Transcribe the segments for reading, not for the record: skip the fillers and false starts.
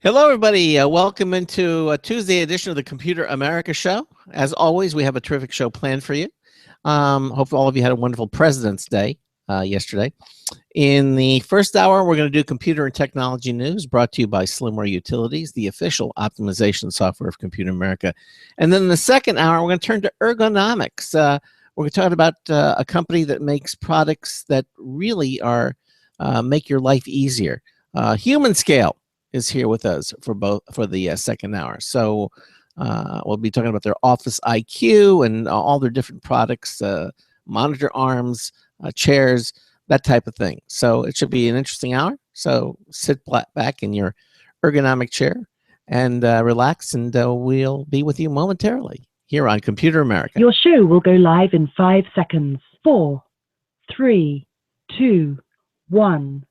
Hello, everybody. Welcome into a Tuesday edition of the Computer America Show. As always, we have a terrific show planned for you. Hope all of you had a wonderful President's Day yesterday. In the first hour, we're going to do computer and technology news brought to you by Slimware Utilities, the official optimization software of Computer America. And then in the second hour, we're going to turn to ergonomics. We're going to talk about a company that makes products that really are make your life easier. Humanscale is here with us for the second hour. So we'll be talking about their Office IQ and all their different products, monitor arms, chairs, that type of thing. So it should be an interesting hour. So sit back in your ergonomic chair and relax, and we'll be with you momentarily here on Computer America. Your show will go live in 5 seconds. 4, 3, 2, 1.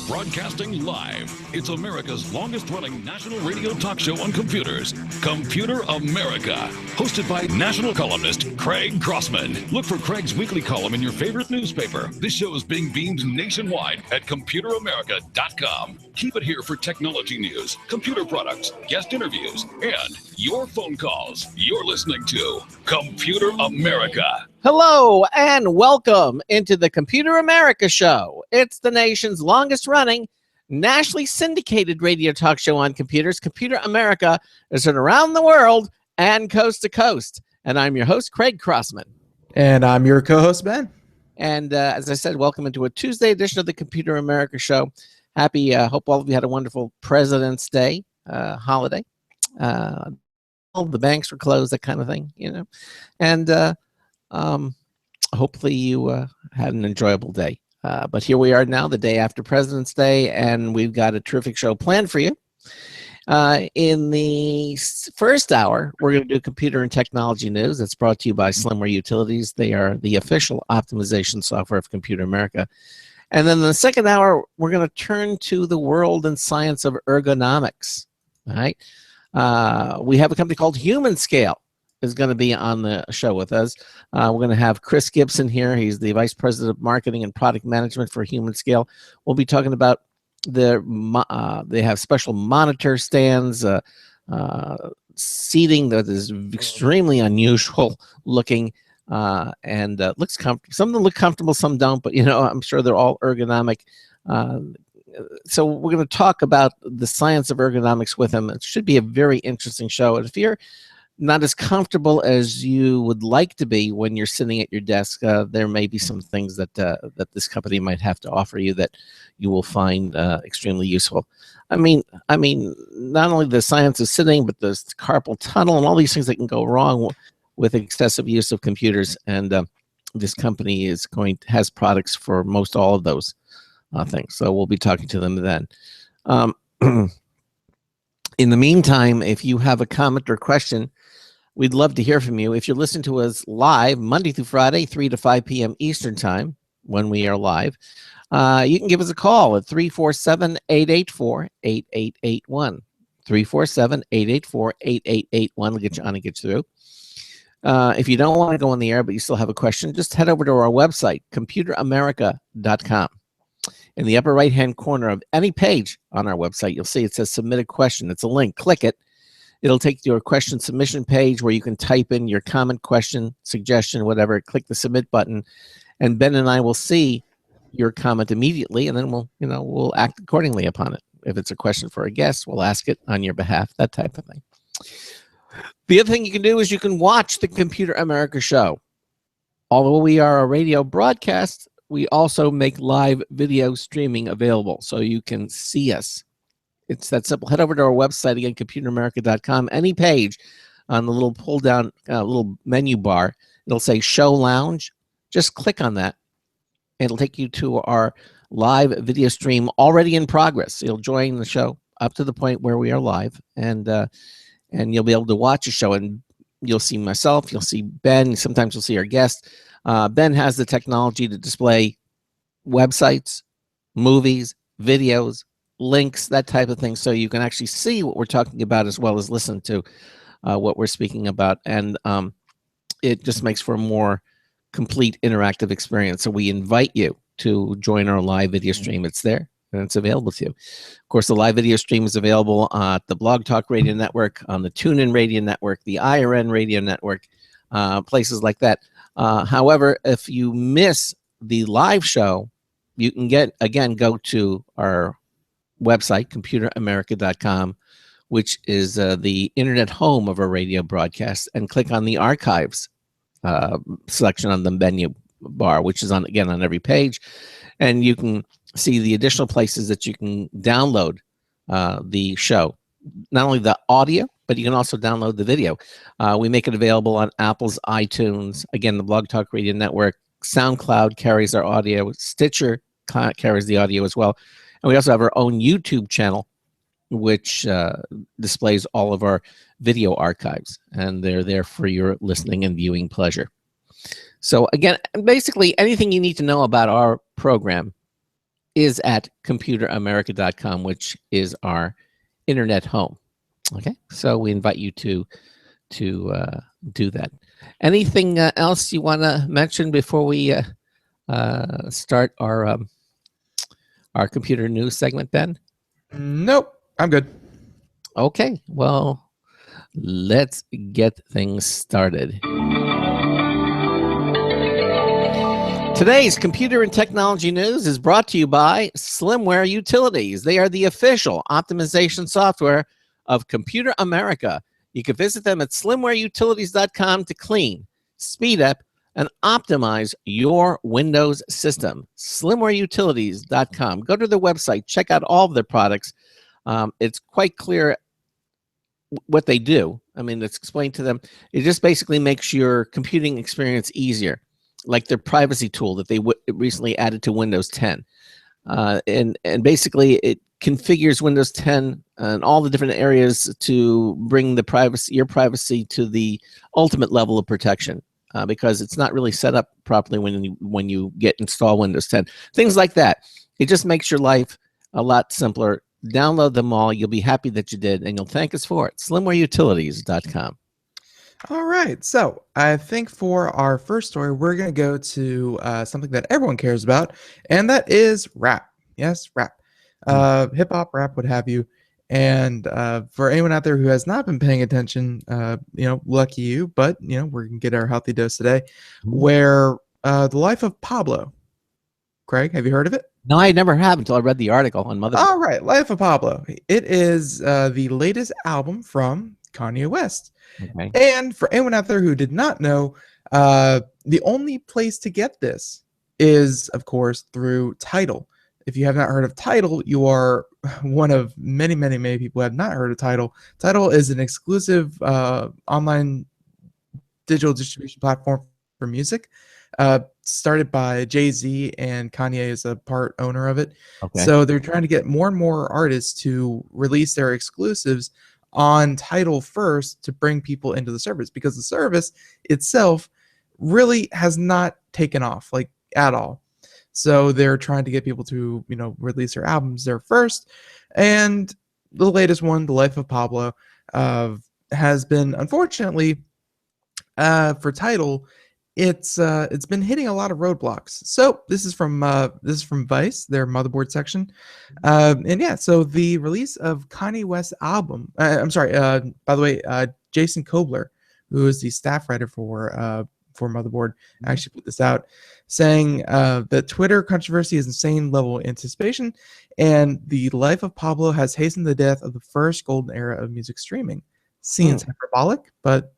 Broadcasting live, it's America's longest-running national radio talk show on computers, Computer America, hosted by national columnist Craig Crossman. Look for Craig's weekly column in your favorite newspaper. This show is being beamed nationwide at ComputerAmerica.com. Keep it here for technology news, computer products, guest interviews, and your phone calls. You're listening to Computer America. Hello and welcome into the Computer America Show. It's the nation's longest running, nationally syndicated radio talk show on computers. Computer America is heard around the world and coast to coast. And I'm your host, Craig Crossman. And I'm your co-host, Ben. And as I said, welcome into a Tuesday edition of the Computer America Show. Happy, hope all of you had a wonderful President's Day holiday. All the banks were closed, that kind of thing, you know. And hopefully you had an enjoyable day. But here we are now, the day after President's Day, and we've got a terrific show planned for you. In the first hour, we're going to do computer and technology news. That's brought to you by Slimware Utilities. They are the official optimization software of Computer America. And then in the second hour, we're going to turn to the world and science of ergonomics. All right. We have a company called Humanscale is going to be on the show with us. We're going to have Chris Gibson here. He's the Vice President of Marketing and Product Management for Humanscale. We'll be talking about they have special monitor stands, seating that is extremely unusual looking, and looks comfortable. Some of them look comfortable, some don't, but you know, I'm sure they're all ergonomic. So we're going to talk about the science of ergonomics with him. It should be a very interesting show. And if you're not as comfortable as you would like to be when you're sitting at your desk, there may be some things that that this company might have to offer you that you will find extremely useful. I mean, not only the science of sitting, but the carpal tunnel and all these things that can go wrong with excessive use of computers. And this company has products for most all of those things. So we'll be talking to them then. In the meantime, if you have a comment or question, we'd love to hear from you. If you're listening to us live, Monday through Friday, 3 to 5 p.m. Eastern Time, when we are live, you can give us a call at 347-884-8881. 347-884-8881 will get you on and get you through. If you don't want to go on the air, but you still have a question, just head over to our website, ComputerAmerica.com. In the upper right-hand corner of any page on our website, you'll see it says Submit a Question. It's a link. Click it. It'll take you to a question submission page where you can type in your comment, question, suggestion, whatever. Click the Submit button, and Ben and I will see your comment immediately, and then we'll act accordingly upon it. If it's a question for a guest, we'll ask it on your behalf, that type of thing. The other thing you can do is you can watch the Computer America Show. Although we are a radio broadcast, we also make live video streaming available, so you can see us. It's that simple. Head over to our website, again, ComputerAmerica.com. Any page on the little pull-down little menu bar, it'll say Show Lounge. Just click on that. It'll take you to our live video stream already in progress. You'll join the show up to the point where we are live, and you'll be able to watch a show, and you'll see myself, you'll see Ben, sometimes you'll see our guest. Ben has the technology to display websites, movies, videos, links, that type of thing, so you can actually see what we're talking about as well as listen to what we're speaking about. And it just makes for a more complete interactive experience. So we invite you to join our live video stream, it's there and it's available to you. Of course, the live video stream is available at the Blog Talk Radio Network, on the TuneIn Radio Network, the IRN Radio Network, places like that. However, if you miss the live show, you can go to our website, computeramerica.com, which is the internet home of our radio broadcast, and click on the archives selection on the menu bar, which is on every page, and you can see the additional places that you can download the show. Not only the audio, but you can also download the video. We make it available on Apple's iTunes, again, the Blog Talk Radio Network. SoundCloud carries our audio. Stitcher carries the audio as well. And we also have our own YouTube channel, which displays all of our video archives, and they're there for your listening and viewing pleasure. So again, basically anything you need to know about our program is at computeramerica.com, which is our internet home. Okay, so we invite you to do that. Anything else you want to mention before we start our computer news segment, Ben? Nope, I'm good. Okay, well, let's get things started. Today's computer and technology news is brought to you by Slimware Utilities. They are the official optimization software of Computer America. You can visit them at slimwareutilities.com to clean, speed up, and optimize your Windows system. Slimwareutilities.com. Go to their website, check out all of their products. It's quite clear what they do. I mean, it's explained to them. It just basically makes your computing experience easier, like their privacy tool that they recently added to Windows 10. And basically, it configures Windows 10 and all the different areas to bring your privacy to the ultimate level of protection, because it's not really set up properly when you install Windows 10. Things like that. It just makes your life a lot simpler. Download them all. You'll be happy that you did, and you'll thank us for it. SlimwareUtilities.com. All right, so I think for our first story, we're going to go to something that everyone cares about, and that is rap. Yes, rap. Hip-hop, rap, what have you. And for anyone out there who has not been paying attention, lucky you, but, we're going to get our healthy dose today, where the life of Pablo. Craig, have you heard of it? No, I never have until I read the article on Mother. All right, Life of Pablo. It is the latest album from Kanye West. Okay. And for anyone out there who did not know, the only place to get this is, of course, through Tidal. If you have not heard of Tidal, you are one of many, many, many people who have not heard of Tidal. Tidal is an exclusive online digital distribution platform for music, started by Jay-Z, and Kanye is a part owner of it. Okay. So they're trying to get more and more artists to release their exclusives on Tidal first to bring people into the service, because the service itself really has not taken off, like, at all. So they're trying to get people to, release their albums there first. And the latest one, The Life of Pablo, has been, unfortunately, for Tidal, it's been hitting a lot of roadblocks. So this is from Vice, their motherboard section, and yeah. So the release of Kanye West's album. By the way, Jason Kobler, who is the staff writer for Motherboard, actually put this out, saying the Twitter controversy is insane level of anticipation, and the life of Pablo has hastened the death of the first golden era of music streaming. Seems hyperbolic, but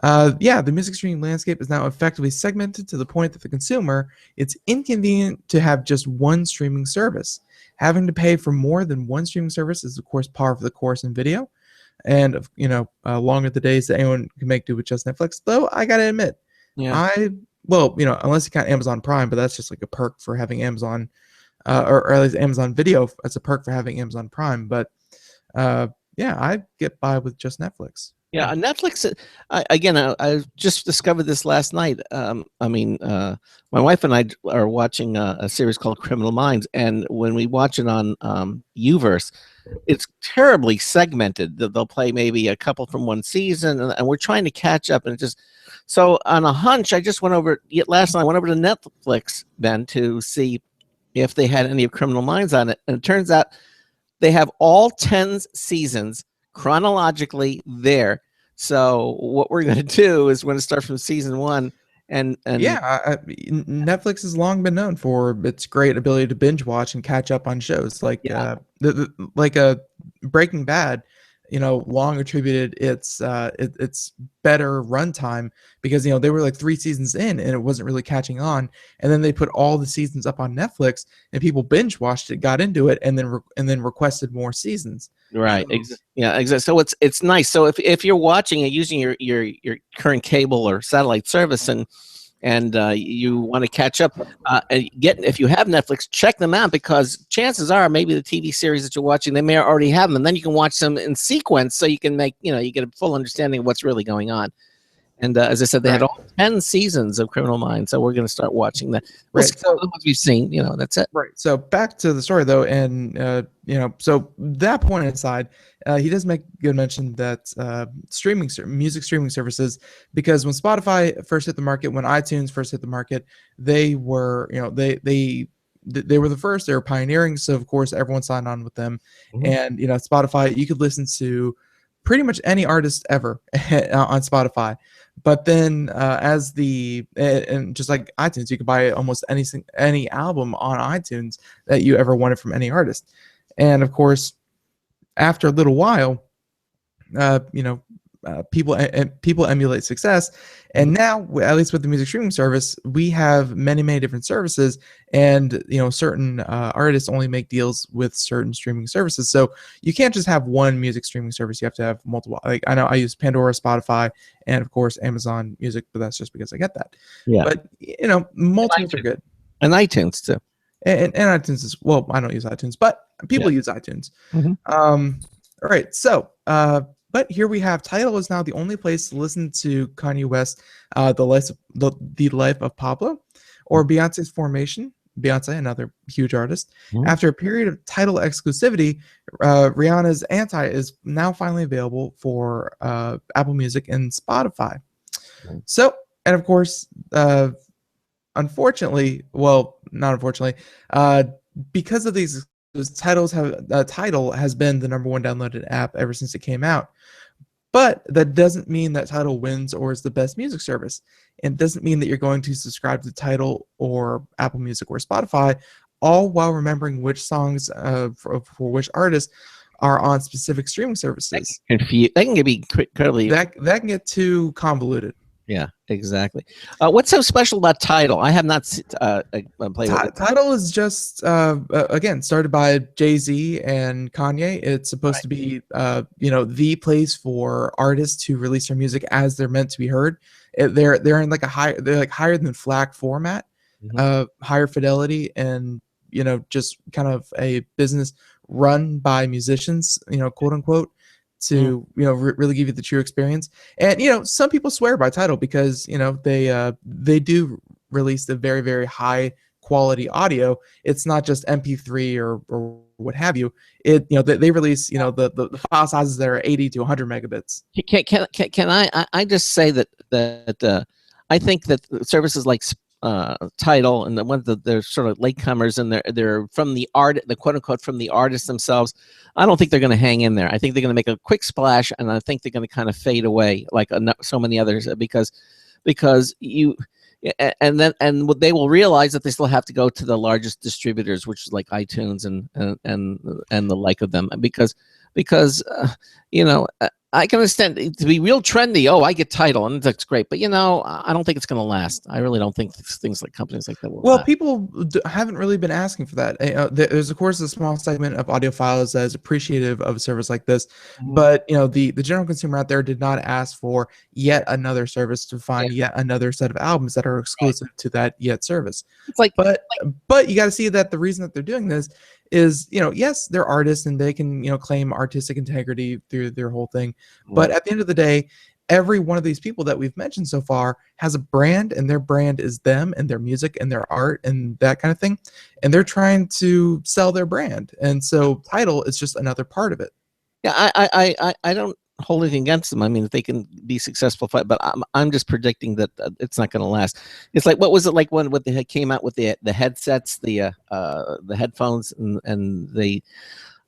the music streaming landscape is now effectively segmented to the point that the consumer, it's inconvenient to have just one streaming service. Having to pay for more than one streaming service is, of course, par for the course in video. And, long are the days that anyone can make do with just Netflix. Though, I got to admit, unless you count Amazon Prime, but that's just like a perk for having Amazon, or at least Amazon Video as a perk for having Amazon Prime. But, I get by with just Netflix. Yeah, Netflix. I just discovered this last night. My wife and I are watching a series called Criminal Minds, and when we watch it on Uverse, it's terribly segmented. They'll play maybe a couple from one season, and we're trying to catch up. And it just so on a hunch, I just went over last night. I went over to Netflix then to see if they had any of Criminal Minds on it, and it turns out they have all 10 seasons chronologically there. So what we're going to do is we're going to start from season 1 and Netflix has long been known for its great ability to binge watch and catch up on shows like Breaking Bad. Long attributed its better runtime because they were like 3 seasons in and it wasn't really catching on, and then they put all the seasons up on Netflix and people binge watched it, got into it, and then requested more seasons. Right. Exactly. So it's nice. So if you're watching it using your current cable or satellite service and you want to catch up, if you have Netflix, check them out, because chances are maybe the TV series that you're watching, they may already have them, and then you can watch them in sequence, so you can make you get a full understanding of what's really going on. And as I said, they had all 10 seasons of Criminal Minds, so we're going to start watching that. So the ones we've seen, that's it. Right. So back to the story though, and so that point aside, he does make good mention that music streaming services, because when Spotify first hit the market, when iTunes first hit the market, they were they were the first. They were pioneering, so of course everyone signed on with them. Mm-hmm. And Spotify, you could listen to pretty much any artist ever on Spotify. But then and just like iTunes, you could buy almost any album on iTunes that you ever wanted from any artist. And of course, after a little while, people emulate success, and now, at least with the music streaming service, we have many different services, and certain artists only make deals with certain streaming services. So you can't just have one music streaming service; you have to have multiple. Like, I know I use Pandora, Spotify, and of course Amazon Music, but that's just because I get that. Yeah. But multiples are good, and iTunes too, and iTunes as well. I don't use iTunes, but people use iTunes. Mm-hmm. All right, so. But here we have Tidal is now the only place to listen to Kanye West, the life of Pablo, or Beyonce's Formation. Beyonce, another huge artist. Mm-hmm. After a period of Tidal exclusivity, Rihanna's Anti is now finally available for Apple Music and Spotify. Mm-hmm. So, and of course, unfortunately, well, not unfortunately, because of these. Tidal has been the #1 downloaded app ever since it came out, but that doesn't mean that Tidal wins or is the best music service. It doesn't mean that you're going to subscribe to Tidal or Apple Music or Spotify, all while remembering which songs for which artists are on specific streaming services. That can be incredibly. That can get too convoluted. Yeah, exactly. What's so special about Tidal? I have not played with it. Tidal is just again started by Jay-Z and Kanye. It's supposed to be the place for artists to release their music as they're meant to be heard. They're in like higher than FLAC format, mm-hmm. Higher fidelity, and just kind of a business run by musicians, quote unquote, to really give you the true experience. And some people swear by Tidal because they do release the very, very high quality audio. It's not just MP3 or what have you. They release the file sizes that are 80 to 100 megabits. Can I just say that I think that services like Tidal and the ones that they're sort of latecomers and they're from the quote unquote from the artists themselves, I don't think they're going to hang in there. I think they're going to make a quick splash, and I think they're going to kind of fade away like so many others because they will realize that they still have to go to the largest distributors, which is like iTunes and the like of them, because I can understand to be real trendy. Oh, I get Tidal, and that's great. But I don't think it's going to last. I really don't think things like companies like that will. Well, last. People haven't really been asking for that. There's of course a small segment of audiophiles that is appreciative of a service like this, mm-hmm. but the general consumer out there did not ask for yet another service to find yet another set of albums that are exclusive to that yet service. It's but you got to see that the reason that they're doing this is yes, they're artists and they can claim artistic integrity through their whole thing, But at the end of the day, every one of these people that we've mentioned so far has a brand, and their brand is them and their music and their art and that kind of thing. And they're trying to sell their brand. And so Tidal is just another part of it. Yeah, I don't hold anything against them. I mean, if they can be successful, but I'm just predicting that it's not going to last. It's like, what was it like when they came out with the headsets, the headphones, and they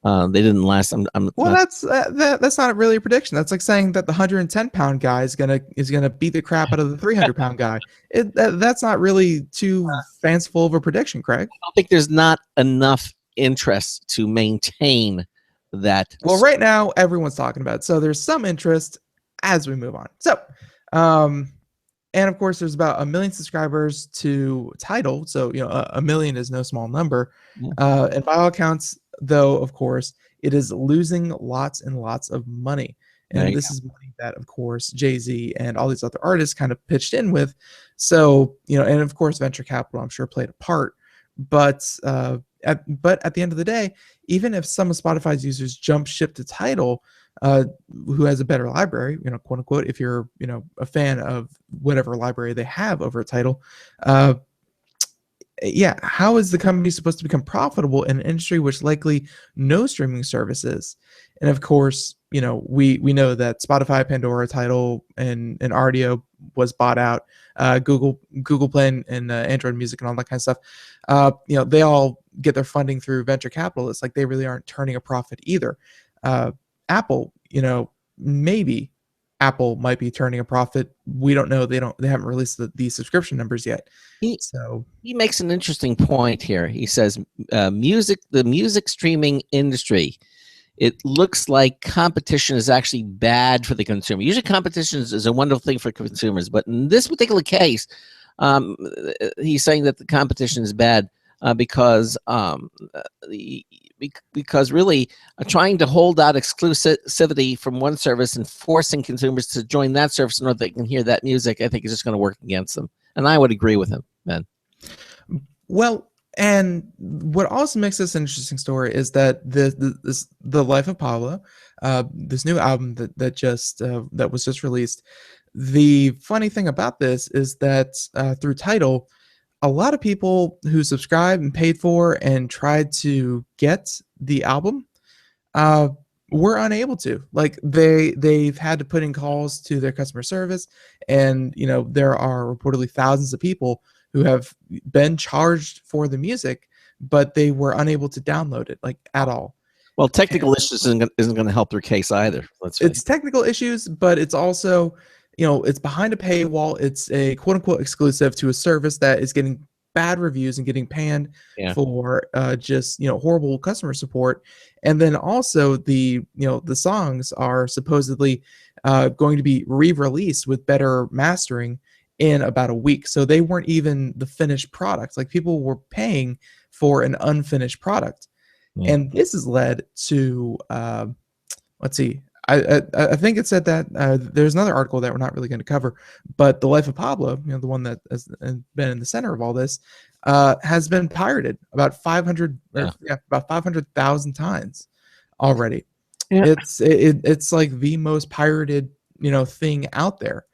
didn't last. Well, that's not really a prediction. That's like saying that the 110-pound guy is gonna beat the crap out of the 300-pound guy. That's not really too fanciful of a prediction, Craig. I don't think there's not enough interest to maintain that. Well, right now everyone's talking about it, so there's some interest as we move on. So, and of course, there's about 1 million subscribers to Tidal, so a million is no small number. And by all accounts, though, of course, it is losing lots and lots of money. And this is money that, of course, Jay-Z and all these other artists kind of pitched in with. So, and of course, venture capital, I'm sure, played a part. But at the end of the day, even if some of Spotify's users jump ship to Tidal, who has a better library, quote unquote, if you're, a fan of whatever library they have over at Tidal, how is the company supposed to become profitable in an industry which likely no streaming services? And of course, we know that Spotify, Pandora, Tidal, and Rdio was bought out. Google Play and Android Music and all that kind of stuff. They all get their funding through venture capitalists. Like, they really aren't turning a profit either. Apple, maybe Apple might be turning a profit. We don't know. They haven't released the subscription numbers yet. He makes an interesting point here. He says, the music streaming industry, it looks like competition is actually bad for the consumer. Usually competition is a wonderful thing for consumers, but in this particular case, he's saying that the competition is bad because really trying to hold out exclusivity from one service and forcing consumers to join that service in order they can hear that music, I think is just going to work against them. And I would agree with him, Ben. Well, and what also makes this an interesting story is that the Life of Pablo, this new album that was just released. The funny thing about this is that through Tidal, a lot of people who subscribed and paid for and tried to get the album were unable to. Like, they've had to put in calls to their customer service, and there are reportedly thousands of people who have been charged for the music, but they were unable to download it, like, at all. Well, technical issues isn't going to help their case either. It's technical issues, but it's also, it's behind a paywall. It's a quote unquote exclusive to a service that is getting bad reviews and getting panned for just horrible customer support. And then also the songs are supposedly going to be re-released with better mastering in about a week. So they weren't even the finished product. Like, people were paying for an unfinished product. And this has led to let's see, I think it said that there's another article that we're not really going to cover, but the Life of Pablo, the one that has been in the center of all this, has been pirated about 500,000 times already. It's like the most pirated thing out there.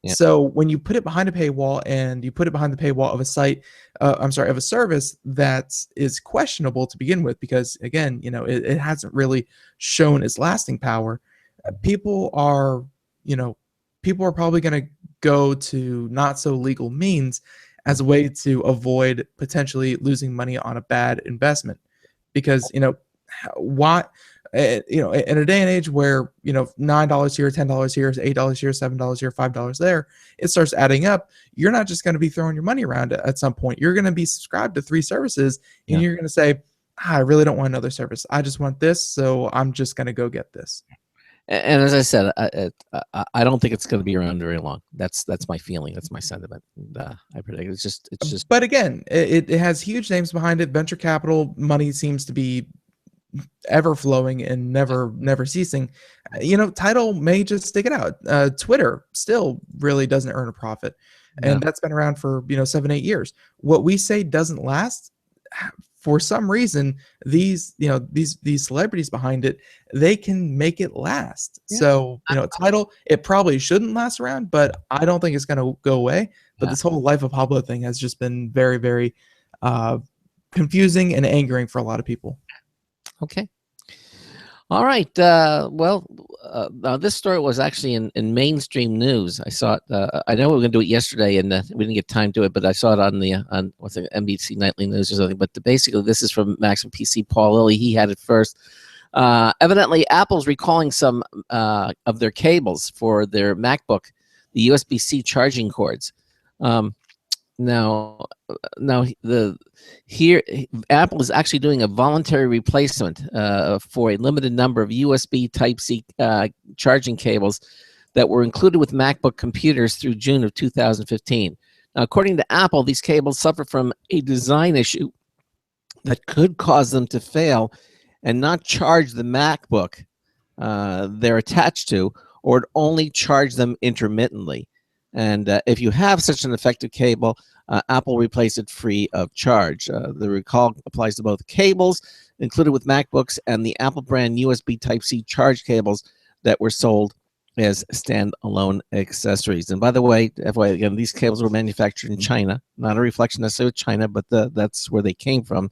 So when you put it behind a paywall, and you put it behind the paywall of a site, of a service that is questionable to begin with, because again, it hasn't really shown its lasting power. People are probably going to go to not so legal means as a way to avoid potentially losing money on a bad investment, because why? In a day and age where $9 here, $10 here, $8 here, $7 here, $5 there, it starts adding up. You're not just going to be throwing your money around at some point. You're going to be subscribed to 3 services, and you're going to say, I really don't want another service. I just want this, so I'm just going to go get this. And as I said, I don't think it's going to be around very long. That's my feeling. That's my sentiment. I predict it's just. But again, it has huge names behind it. Venture capital money seems to be ever flowing and never ceasing. Tidal may just stick it out. Twitter still really doesn't earn a profit, and that's been around for 7-8 years. What we say doesn't last, for some reason, these celebrities behind it, they can make it last. Yeah. So Tidal, it probably shouldn't last around, but I don't think it's going to go away. But this whole Life of Pablo thing has just been very, very confusing and angering for a lot of people. Okay. All right. Now this story was actually in mainstream news. I saw it. I know we were going to do it yesterday, and we didn't get time to it, but I saw it on what's it, NBC Nightly News or something. But basically, this is from Maxim PC Paul Lilly. He had it first. Evidently, Apple's recalling some of their cables for their MacBook, the USB-C charging cords. Now Apple is actually doing a voluntary replacement for a limited number of USB Type-C charging cables that were included with MacBook computers through June of 2015. Now, according to Apple, these cables suffer from a design issue that could cause them to fail and not charge the MacBook they're attached to, or only charge them intermittently. And if you have such an effective cable, Apple replaced it free of charge. The recall applies to both cables included with MacBooks and the Apple brand USB Type-C charge cables that were sold as standalone accessories. And by the way, FYI, again, these cables were manufactured in China. Not a reflection necessarily of China, but that's where they came from.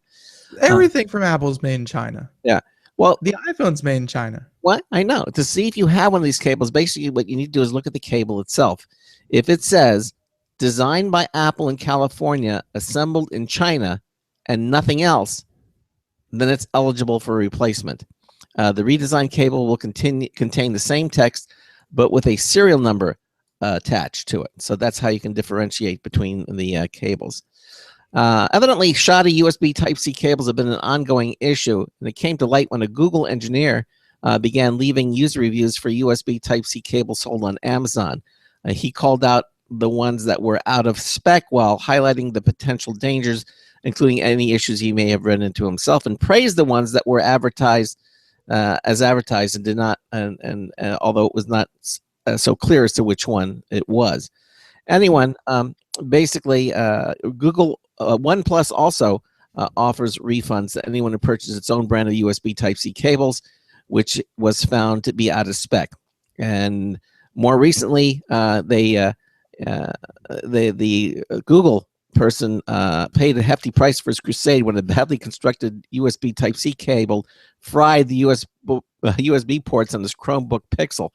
Everything from Apple is made in China. Yeah. Well, the iPhone's made in China. What? I know. To see if you have one of these cables, basically what you need to do is look at the cable itself. If it says designed by Apple in California, assembled in China, and nothing else, then it's eligible for replacement. The redesigned cable will contain the same text, but with a serial number attached to it. So that's how you can differentiate between the cables. Evidently, shoddy USB Type-C cables have been an ongoing issue, and it came to light when a Google engineer began leaving user reviews for USB Type-C cables sold on Amazon. He called out the ones that were out of spec while highlighting the potential dangers, including any issues he may have run into himself, and praised the ones that were advertised as advertised and did not, and although it was not so clear as to which one it was. Basically, Google OnePlus also offers refunds to anyone who purchases its own brand of USB Type-C cables, which was found to be out of spec. And more recently, the Google person paid a hefty price for his crusade when a badly constructed USB Type-C cable fried the USB ports on his Chromebook Pixel,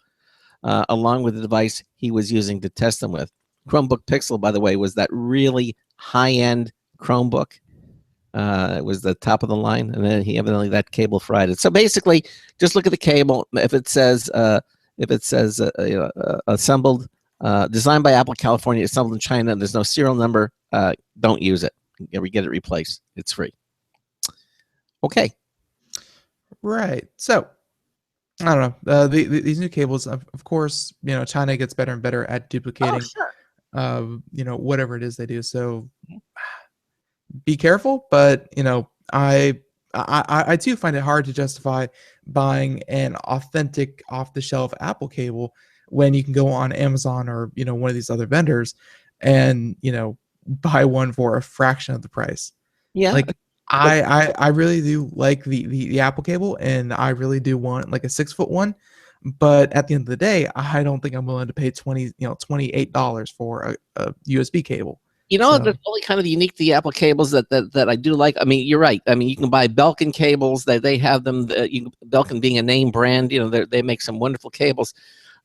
along with the device he was using to test them with. Chromebook Pixel, by the way, was that really high-end Chromebook. It was the top of the line, and then he evidently that cable fried it. So basically, just look at the cable. If it says assembled, designed by Apple California, assembled in China, and there's no serial number, don't use it. We get it replaced. It's free. Okay. Right. So I don't know. These new cables, of course, China gets better and better at duplicating. Oh, sure. Whatever it is they do. So be careful, but I too find it hard to justify buying an authentic off-the-shelf Apple cable when you can go on Amazon or one of these other vendors and buy one for a fraction of the price. Yeah. Like I really do like the Apple cable, and I really do want like a 6-foot one. But at the end of the day, I don't think I'm willing to pay $28 for a USB cable. That's only kind of unique to the Apple cables that I do like. I mean, you're right. I mean, you can buy Belkin cables. They have them. Belkin being a name brand, they make some wonderful cables,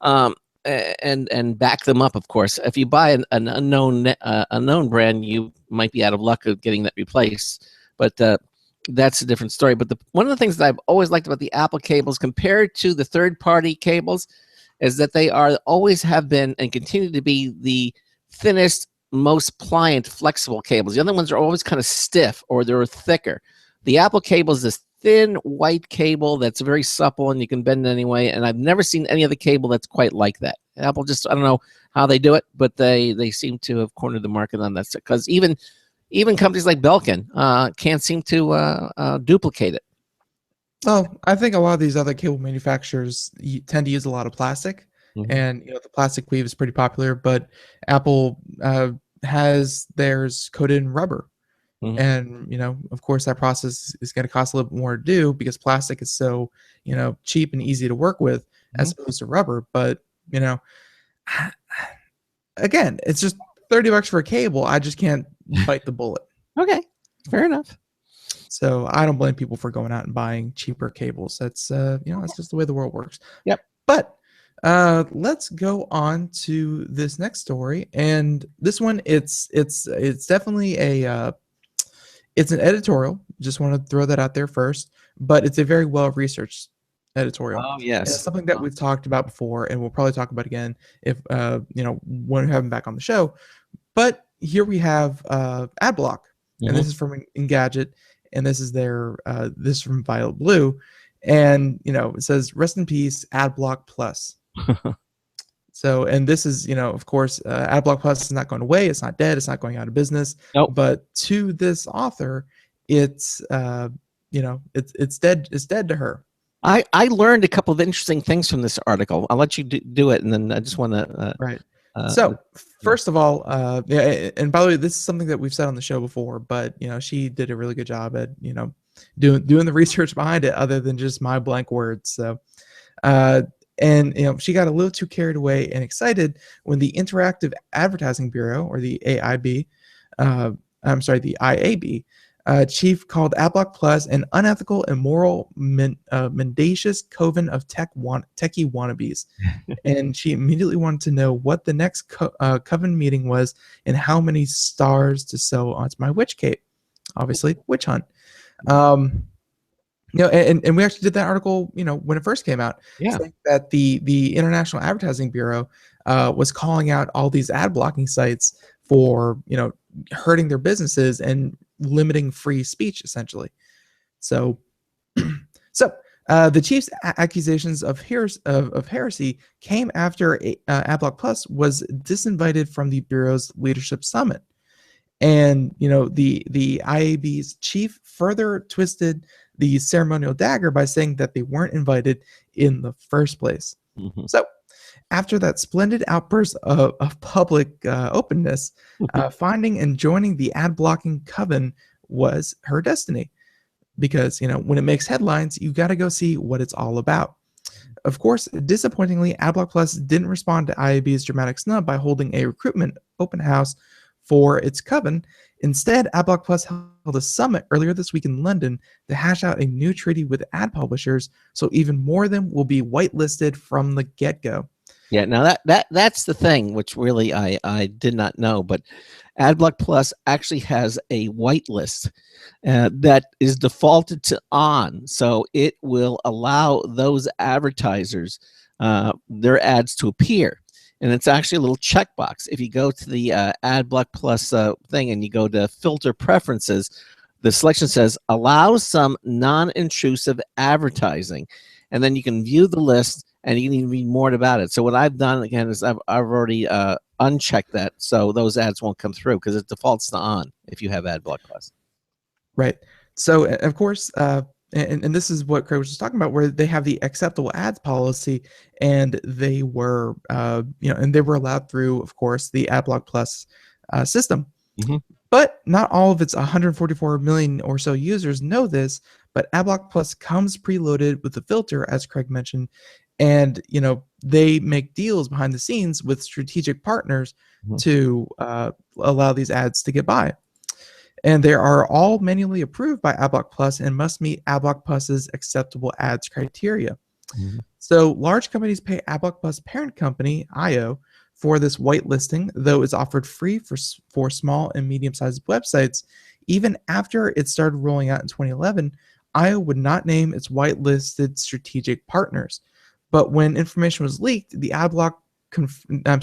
and back them up. Of course, if you buy an unknown brand, you might be out of luck of getting that replaced. But that's a different story. But one of the things that I've always liked about the Apple cables compared to the third-party cables is that they always have been and continue to be the thinnest, most pliant, flexible cables. The other ones are always kind of stiff or they're thicker. The Apple cable is this thin white cable that's very supple and you can bend it anyway. And I've never seen any other cable that's quite like that. Apple just, I don't know how they do it, but they seem to have cornered the market on that, because even companies like Belkin can't seem to duplicate it. Well, I think a lot of these other cable manufacturers tend to use a lot of plastic. Mm-hmm. And the plastic weave is pretty popular, but Apple has theirs coated in rubber, Mhm. And, of course, that process is going to cost a little bit more to do because plastic is so, cheap and easy to work with as opposed to rubber. But, again, it's just $30 for a cable. I just can't bite the bullet. Okay, fair enough. So I don't blame people for going out and buying cheaper cables. That's that's just the way the world works. Yep. But let's go on to this next story, and this one it's definitely it's an editorial. Just want to throw that out there first, but it's a very well researched editorial. Oh And yes. it's something that we've talked about before, and we'll probably talk about again if when we have him back on the show. But here we have AdBlock, and this is from Engadget, and this is their this is from Violet Blue, and it says rest in peace AdBlock Plus. So, and this is of course AdBlock Plus is not going away. It's not dead. It's not going out of business. Nope. But to this author, it's it's dead. It's dead to her. I learned a couple of interesting things from this article. I'll let you do it, and then I just want to. Right. So first of all, yeah, and by the way, this is something that we've said on the show before, but she did a really good job at doing the research behind it, other than just my blank words. So, and she got a little too carried away and excited when the Interactive Advertising Bureau, or the AIB, the IAB, chief called AdBlock Plus an unethical and moral mendacious coven of techie wannabes. And she immediately wanted to know what the next coven meeting was and how many stars to sew onto my witch cape. Obviously, witch hunt. And we actually did that article, when it first came out, saying that the International Advertising Bureau was calling out all these ad blocking sites for, hurting their businesses and limiting free speech, essentially. So, the chief's accusations of heresy came after AdBlock Plus was disinvited from the Bureau's leadership summit. And, the IAB's chief further twisted the ceremonial dagger by saying that they weren't invited in the first place. So, after that splendid outburst of public openness, finding and joining the ad blocking coven was her destiny. Because, when it makes headlines, you got to go see what it's all about. Of course, disappointingly, AdBlock Plus didn't respond to IAB's dramatic snub by holding a recruitment open house for its coven. Instead, AdBlock Plus held a summit earlier this week in London to hash out a new treaty with ad publishers, so even more of them will be whitelisted from the get-go. Yeah, now that's the thing, which really I did not know, but AdBlock Plus actually has a whitelist that is defaulted to on, so it will allow those advertisers their ads to appear, and it's actually a little checkbox. If you go to the AdBlock Plus thing and you go to filter preferences, the selection says allow some non-intrusive advertising, and then you can view the list. And you can even read more about it. So what I've done again is I've already unchecked that, so those ads won't come through because it defaults to on if you have AdBlock Plus. Right. So of course, and this is what Craig was just talking about, where they have the acceptable ads policy, and they were and they were allowed through, of course, the AdBlock Plus system. But not all of its 144 million or so users know this. But AdBlock Plus comes preloaded with the filter, as Craig mentioned. And, they make deals behind the scenes with strategic partners to allow these ads to get by. And they are all manually approved by AdBlock Plus and must meet AdBlock Plus's acceptable ads criteria. So large companies pay AdBlock Plus parent company, IO, for this whitelisting, though it's offered free for small and medium-sized websites. Even after it started rolling out in 2011, IO would not name its whitelisted strategic partners. But when information was leaked, the AdBlock confirmed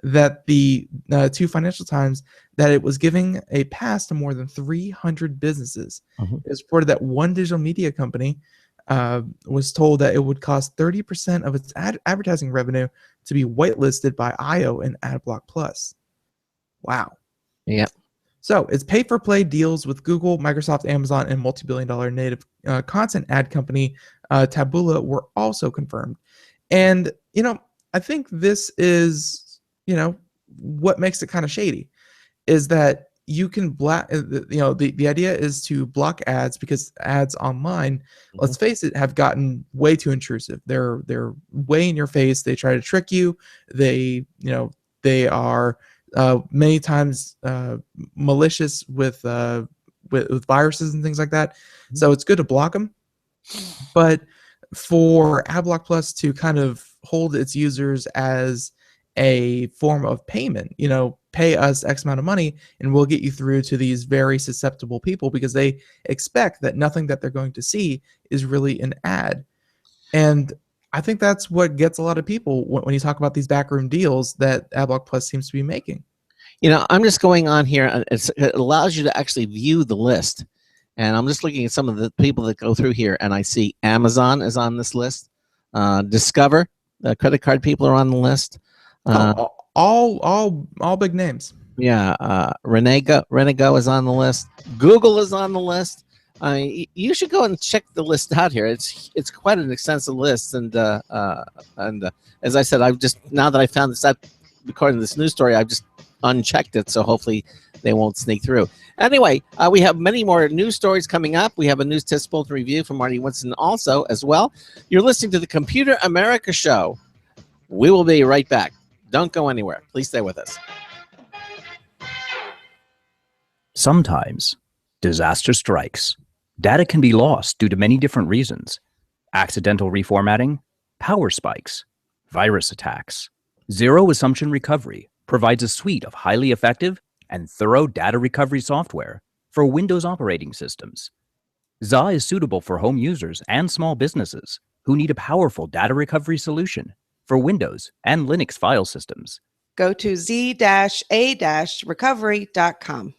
that the to Financial Times that it was giving a pass to more than 300 businesses. It was reported that one digital media company was told that it would cost 30% of its advertising revenue to be whitelisted by IO and AdBlock Plus. Wow. Yeah. So it's pay-for-play deals with Google, Microsoft, Amazon, and multi-billion-dollar native content ad company Taboola were also confirmed. And, I think this is, what makes it kind of shady, is that you can block, the idea is to block ads because ads online, let's face it, have gotten way too intrusive. They're way in your face. They try to trick you. They are many times malicious with viruses and things like that. So it's good to block them. But for AdBlock Plus to kind of hold its users as a form of payment, pay us X amount of money and we'll get you through to these very susceptible people, because they expect that nothing that they're going to see is really an ad. And I think that's what gets a lot of people when you talk about these backroom deals that AdBlock Plus seems to be making. I'm just going on here. And it allows you to actually view the list. And I'm just looking at some of the people that go through here, and I see Amazon is on this list. Discover, the credit card people are on the list. All big names. Yeah, Renego is on the list. Google is on the list. You should go and check the list out here. It's quite an extensive list, and as I said, now that I found this out, according to this news story, I've just unchecked it, so hopefully they won't sneak through. Anyway, we have many more news stories coming up. We have a news test bulletin review from Marty Winston also as well. You're listening to the Computer America Show. We will be right back. Don't go anywhere. Please stay with us. Sometimes disaster strikes. Data can be lost due to many different reasons. Accidental reformatting, power spikes, virus attacks. Zero Assumption Recovery provides a suite of highly effective and thorough data recovery software for Windows operating systems. ZA is suitable for home users and small businesses who need a powerful data recovery solution for Windows and Linux file systems. Go to z-a-recovery.com.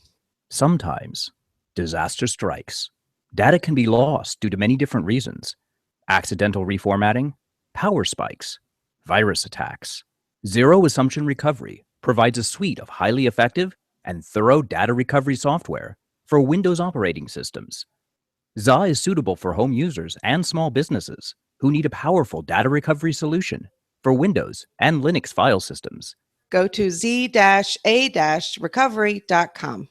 Sometimes disaster strikes. Data can be lost due to many different reasons. Accidental reformatting, power spikes, virus attacks. Zero Assumption Recovery provides a suite of highly effective and thorough data recovery software for Windows operating systems. ZA is suitable for home users and small businesses who need a powerful data recovery solution for Windows and Linux file systems. Go to z-a-recovery.com.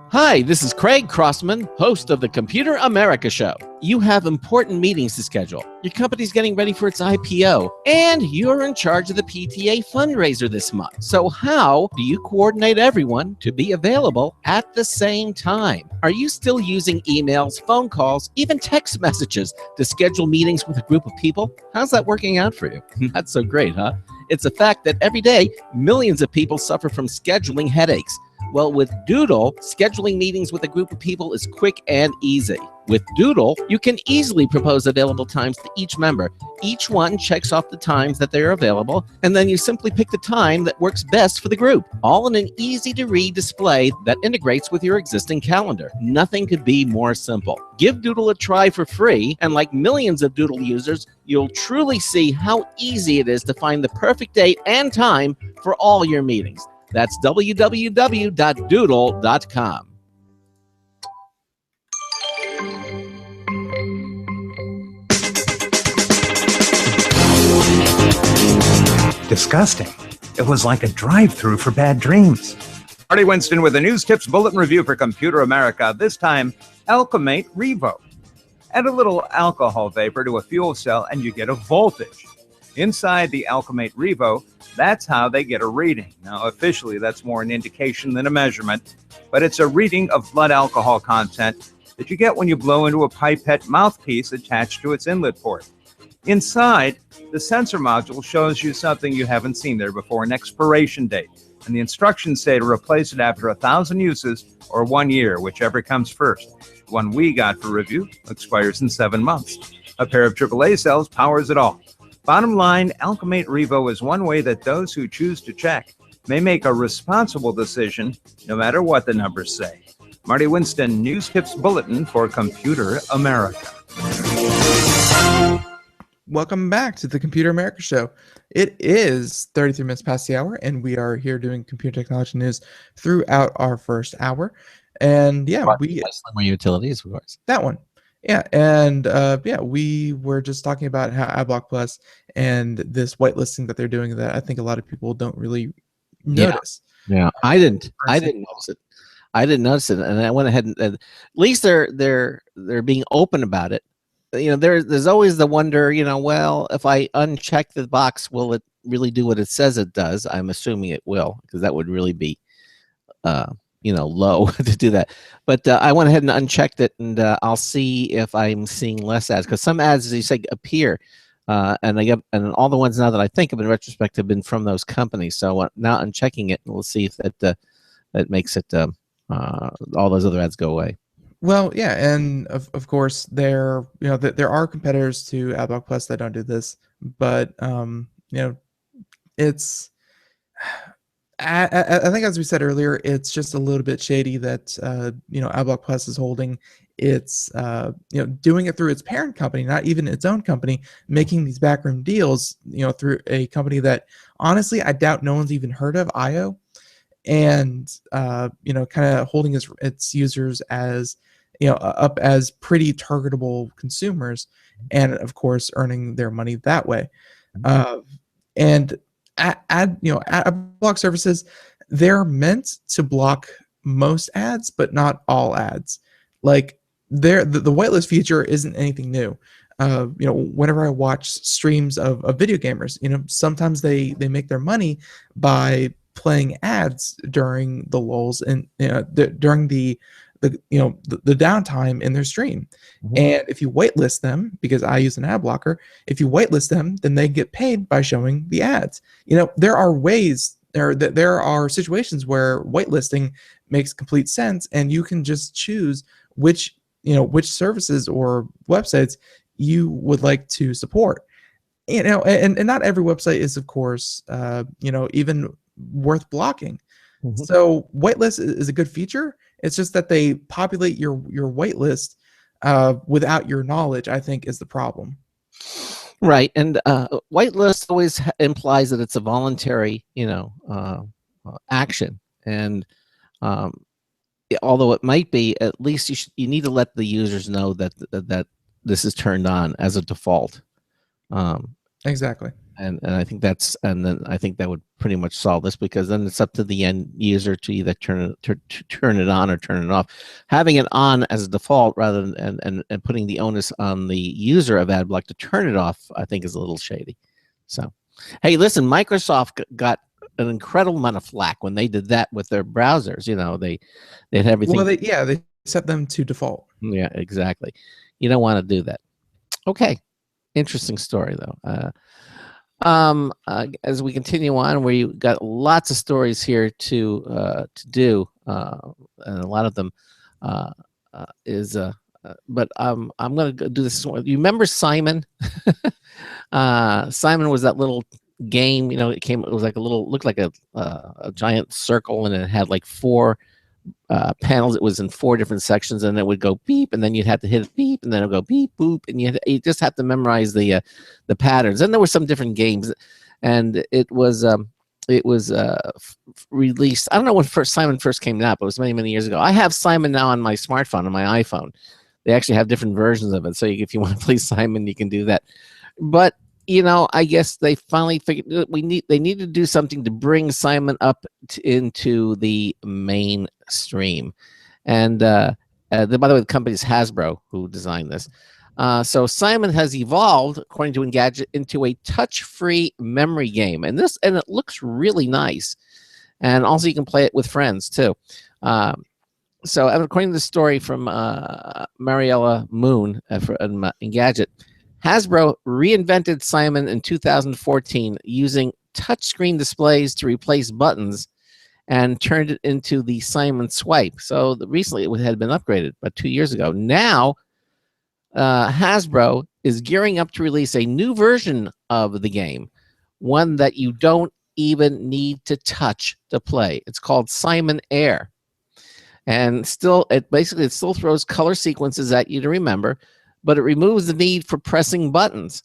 Hi, this is Craig Crossman, host of the Computer America Show. You have important meetings to schedule. Your company's getting ready for its IPO, and you're in charge of the PTA fundraiser this month. So how do you coordinate everyone to be available at the same time? Are you still using emails, phone calls, even text messages to schedule meetings with a group of people? How's that working out for you? That's so great, huh? It's a fact that every day, millions of people suffer from scheduling headaches. Well, with Doodle, scheduling meetings with a group of people is quick and easy. With Doodle, you can easily propose available times to each member. Each one checks off the times that they're available, and then you simply pick the time that works best for the group, all in an easy-to-read display that integrates with your existing calendar. Nothing could be more simple. Give Doodle a try for free, and like millions of Doodle users, you'll truly see how easy it is to find the perfect date and time for all your meetings. That's www.doodle.com. Disgusting. It was like a drive-through for bad dreams. Marty Winston with a news tips bulletin review for Computer America. This time, Alchemate Revo. Add a little alcohol vapor to a fuel cell and you get a voltage. Inside the Alchemate Revo, that's how they get a reading. Now, officially, that's more an indication than a measurement, but it's a reading of blood alcohol content that you get when you blow into a pipette mouthpiece attached to its inlet port. Inside, the sensor module shows you something you haven't seen there before, an expiration date, and the instructions say to replace it after 1,000 uses or 1 year, whichever comes first. The one we got for review expires in 7 months. A pair of AAA cells powers it all. Bottom line, Alchemate Revo is one way that those who choose to check may make a responsible decision, no matter what the numbers say. Marty Winston, News Tips Bulletin for Computer America. Welcome back to the Computer America Show. It is 33 minutes past the hour, and we are here doing computer technology news throughout our first hour. And yeah, Slimmer Utilities, of course. That one. Yeah, and we were just talking about how AdBlock Plus and this whitelisting that they're doing that I think a lot of people don't really notice. Yeah, I didn't notice it. I didn't notice it, and I went ahead and at least they're being open about it. You know, there's always the wonder. You know, well, if I uncheck the box, will it really do what it says it does? I'm assuming it will, because that would really be, low to do that. But I went ahead and unchecked it, and I'll see if I'm seeing less ads, because some ads, as you say, appear. And all the ones now that I think of in retrospect have been from those companies. So now unchecking it, and we'll see if that makes it all those other ads go away. Well, yeah, and of course there are competitors to AdBlock Plus that don't do this, but it's I think, as we said earlier, it's just a little bit shady that AdBlock Plus is holding. It's doing it through its parent company, not even its own company, making these backroom deals, through a company that honestly I doubt no one's even heard of, IO, and kind of holding its users as up as pretty targetable consumers, and of course earning their money that way. And ad block services, they're meant to block most ads, but not all ads. Like the whitelist feature isn't anything new. Whenever I watch streams of video gamers, sometimes they make their money by playing ads during the lulls and during the downtime in their stream. And if you whitelist them, because I use an ad blocker, if you whitelist them, then they get paid by showing the ads. There are situations where whitelisting makes complete sense, and you can just choose which services or websites you would like to support. And not every website is, of course, even worth blocking. So whitelist is a good feature. It's just that they populate your whitelist without your knowledge, I think, is the problem. Right, and whitelist always implies that it's a voluntary, action, and although it might be, at least you need to let the users know that this is turned on as a default. Exactly. And I think then I think that would pretty much solve this, because then it's up to the end user to either turn it on or turn it off. Having it on as a default rather than and putting the onus on the user of AdBlock to turn it off, I think, is a little shady. So, hey, listen, Microsoft got an incredible amount of flack when they did that with their browsers. They had everything. Well, they set them to default. Yeah, exactly. You don't want to do that. Okay, interesting story though. As we continue on, we got lots of stories here to do, and a lot of them but I'm going to do this. You remember Simon? Simon was that little game. It was like looked like a giant circle, and it had like 4 panels. It was in 4 different sections, and it would go beep, and then you'd have to hit beep, and then it'll go beep boop, and you just have to memorize the patterns. And there were some different games, and it was released. I don't know when Simon first came out, but it was many years ago. I have Simon now on my smartphone, on my iPhone. They actually have different versions of it, so if you want to play Simon, you can do that. But I guess they finally figured they need to do something to bring Simon up into the mainstream. And by the way, the company is Hasbro, who designed this. So Simon has evolved, according to Engadget, into a touch-free memory game, and it looks really nice. And also, you can play it with friends too. So, according to the story from Mariella Moon from Engadget, Hasbro reinvented Simon in 2014 using touchscreen displays to replace buttons, and turned it into the Simon Swipe. So recently it had been upgraded, but 2 years ago. Now Hasbro is gearing up to release a new version of the game, one that you don't even need to touch to play. It's called Simon Air. And it still throws color sequences at you to remember, but it removes the need for pressing buttons.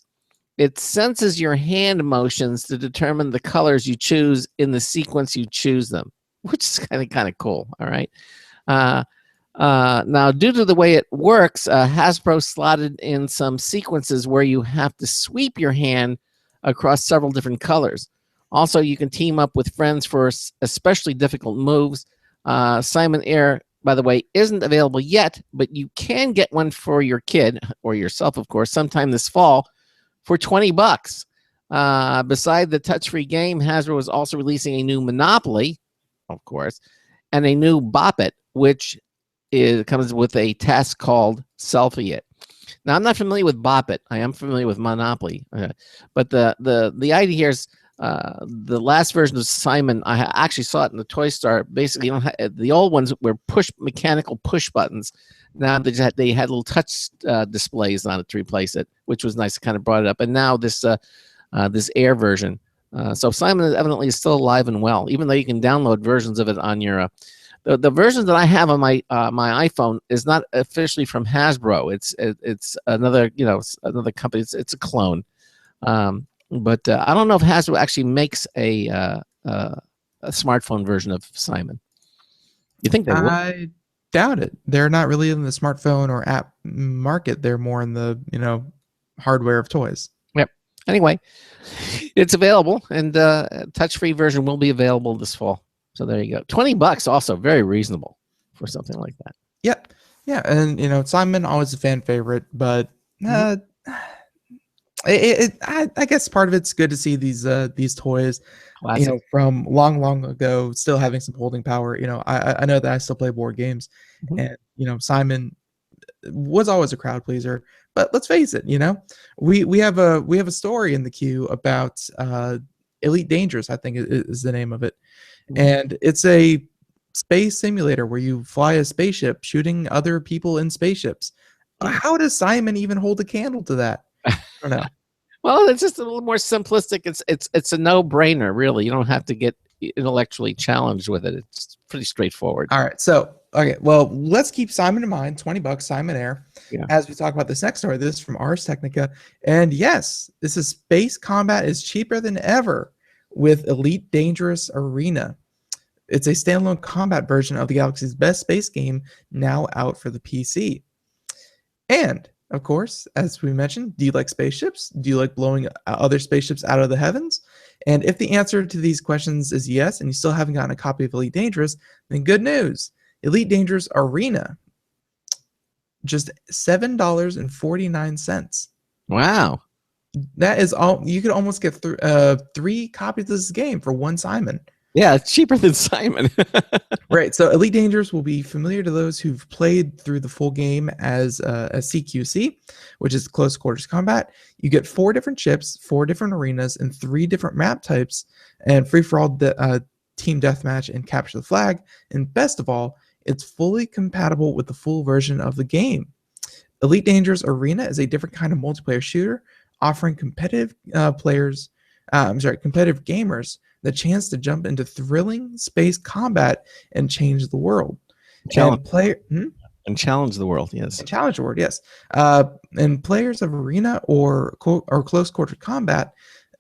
It senses your hand motions to determine the colors you choose in the sequence you choose them, which is kind of cool. All right. Now, due to the way it works, Hasbro slotted in some sequences where you have to sweep your hand across several different colors. Also, you can team up with friends for especially difficult moves. Simon Air, by the way, isn't available yet, but you can get one for your kid or yourself, of course, sometime this fall for $20. Beside the touch-free game, Hasbro is also releasing a new Monopoly, of course, and a new Bop It, which comes with a task called Selfie It. Now, I'm not familiar with Bop It. I am familiar with Monopoly, but the idea here is the last version of Simon. I actually saw it in the toy store. Basically, the old ones were mechanical push buttons. Now they had little touch displays on it to replace it, which was nice. It kind of brought it up. And now this Air version. So Simon evidently is still alive and well, even though you can download versions of it on your. The version that I have on my my iPhone is not officially from Hasbro. It's another another company. It's a clone. But I don't know if Hasbro actually makes a smartphone version of Simon. You think they would? I doubt it. They're not really in the smartphone or app market. They're more in the hardware of toys. Yep. Anyway, it's available, and touch-free version will be available this fall. So there you go. $20, also very reasonable for something like that. Yep. Yeah, and Simon always a fan favorite, but I guess part of it's good to see these toys, Classic. from long ago, still having some holding power. I know that I still play board games, and Simon was always a crowd pleaser. But let's face it, we have a story in the queue about Elite Dangerous, I think is the name of it, and it's a space simulator where you fly a spaceship shooting other people in spaceships. How does Simon even hold a candle to that? I don't know. Well, it's just a little more simplistic. It's a no-brainer, really. You don't have to get intellectually challenged with it. It's pretty straightforward. All right. So, okay. Well, let's keep Simon in mind. $20, Simon Air. Yeah. As we talk about this next story, this is from Ars Technica. And yes, this is Space Combat is cheaper than ever with Elite Dangerous Arena. It's a standalone combat version of the Galaxy's best space game, now out for the PC. And of course, as we mentioned, do you like spaceships? Do you like blowing other spaceships out of the heavens? And if the answer to these questions is yes, and you still haven't gotten a copy of Elite Dangerous, then good news. Elite Dangerous Arena, just $7.49. Wow. That is all. You could almost get 3 copies of this game for one Simon. Yeah, it's cheaper than Simon. Right. So Elite Dangerous will be familiar to those who've played through the full game as a CQC, which is close quarters combat. You get 4 different ships, 4 different arenas, and 3 different map types, and free-for-all team deathmatch and capture the flag. And best of all, it's fully compatible with the full version of the game. Elite Dangerous Arena is a different kind of multiplayer shooter, offering competitive competitive gamers the chance to jump into thrilling space combat and change the world. And challenge the world, yes. And challenge the world, yes. And players of Arena or close quarter combat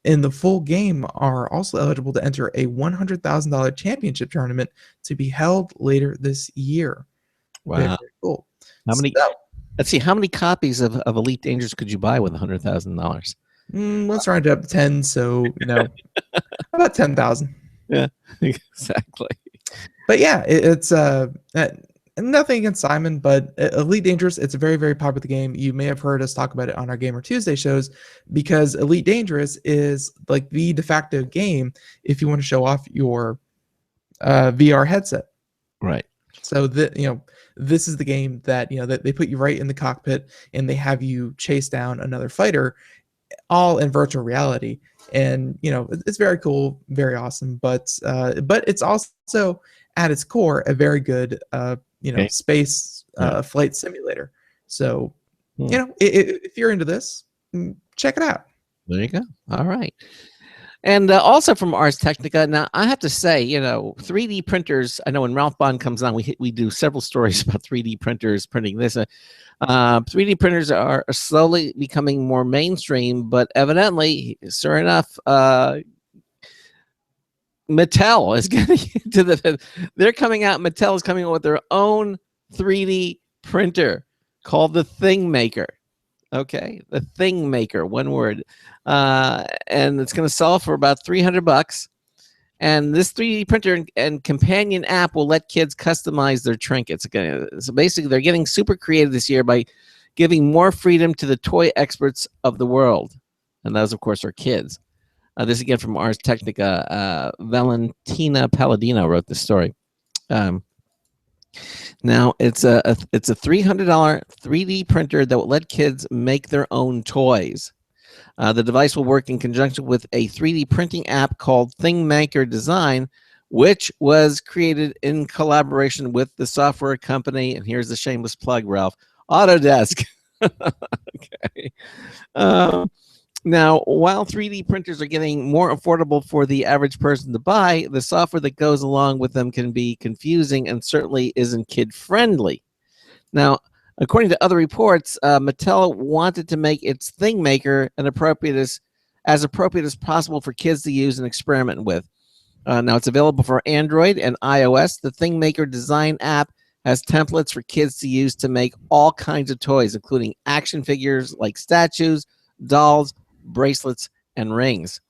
in the full game are also eligible to enter a $100,000 championship tournament to be held later this year. Wow. Very, very cool. How many? Let's see. How many copies of Elite Dangerous could you buy with $100,000? Let's round it up to 10. So about 10,000. Yeah, exactly. But yeah, it's nothing against Simon, but Elite Dangerous, it's a very, very popular game. You may have heard us talk about it on our Gamer Tuesday shows, because Elite Dangerous is like the de facto game if you want to show off your VR headset. Right. So this is the game that that they put you right in the cockpit and they have you chase down another fighter, all in virtual reality. And it's very cool, very awesome, but it's also at its core a very good space flight simulator. So if you're into this, check it out. There you go. All right. And also from Ars Technica. Now I have to say, 3D printers. I know when Ralph Bond comes on, we do several stories about 3D printers printing this. 3D printers are slowly becoming more mainstream, but evidently, sure enough, Mattel is getting into they're coming out. Mattel is coming out with their own 3D printer called the Thing Maker. Okay, the Thing Maker, one word, and it's going to sell for about $300. And this 3D printer and companion app will let kids customize their trinkets. So basically, they're getting super creative this year by giving more freedom to the toy experts of the world, and those, of course, are kids. This again from Ars Technica. Valentina Palladino wrote this story. Now it's a $300 3D printer that will let kids make their own toys. The device will work in conjunction with a 3D printing app called ThingMaker Design, which was created in collaboration with the software company. And here's the shameless plug, Ralph, Autodesk. Okay. Now, while 3D printers are getting more affordable for the average person to buy, the software that goes along with them can be confusing and certainly isn't kid-friendly. Now, according to other reports, Mattel wanted to make its Thing Maker as appropriate as possible for kids to use and experiment with. Now, it's available for Android and iOS. The Thing Maker Design app has templates for kids to use to make all kinds of toys, including action figures like statues, dolls, bracelets, and rings.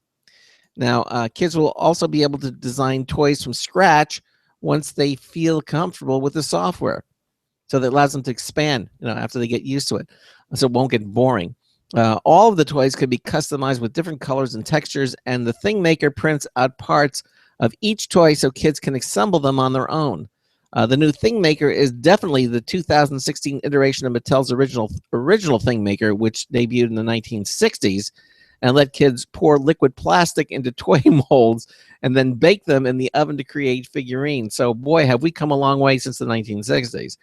Now, kids will also be able to design toys from scratch once they feel comfortable with the software. So that allows them to expand, after they get used to it, so it won't get boring. All of the toys could be customized with different colors and textures, and the Thing Maker prints out parts of each toy so kids can assemble them on their own. The new Thing Maker is definitely the 2016 iteration of Mattel's original Thing Maker, which debuted in the 1960s and let kids pour liquid plastic into toy molds and then bake them in the oven to create figurines. So, boy, have we come a long way since the 1960s.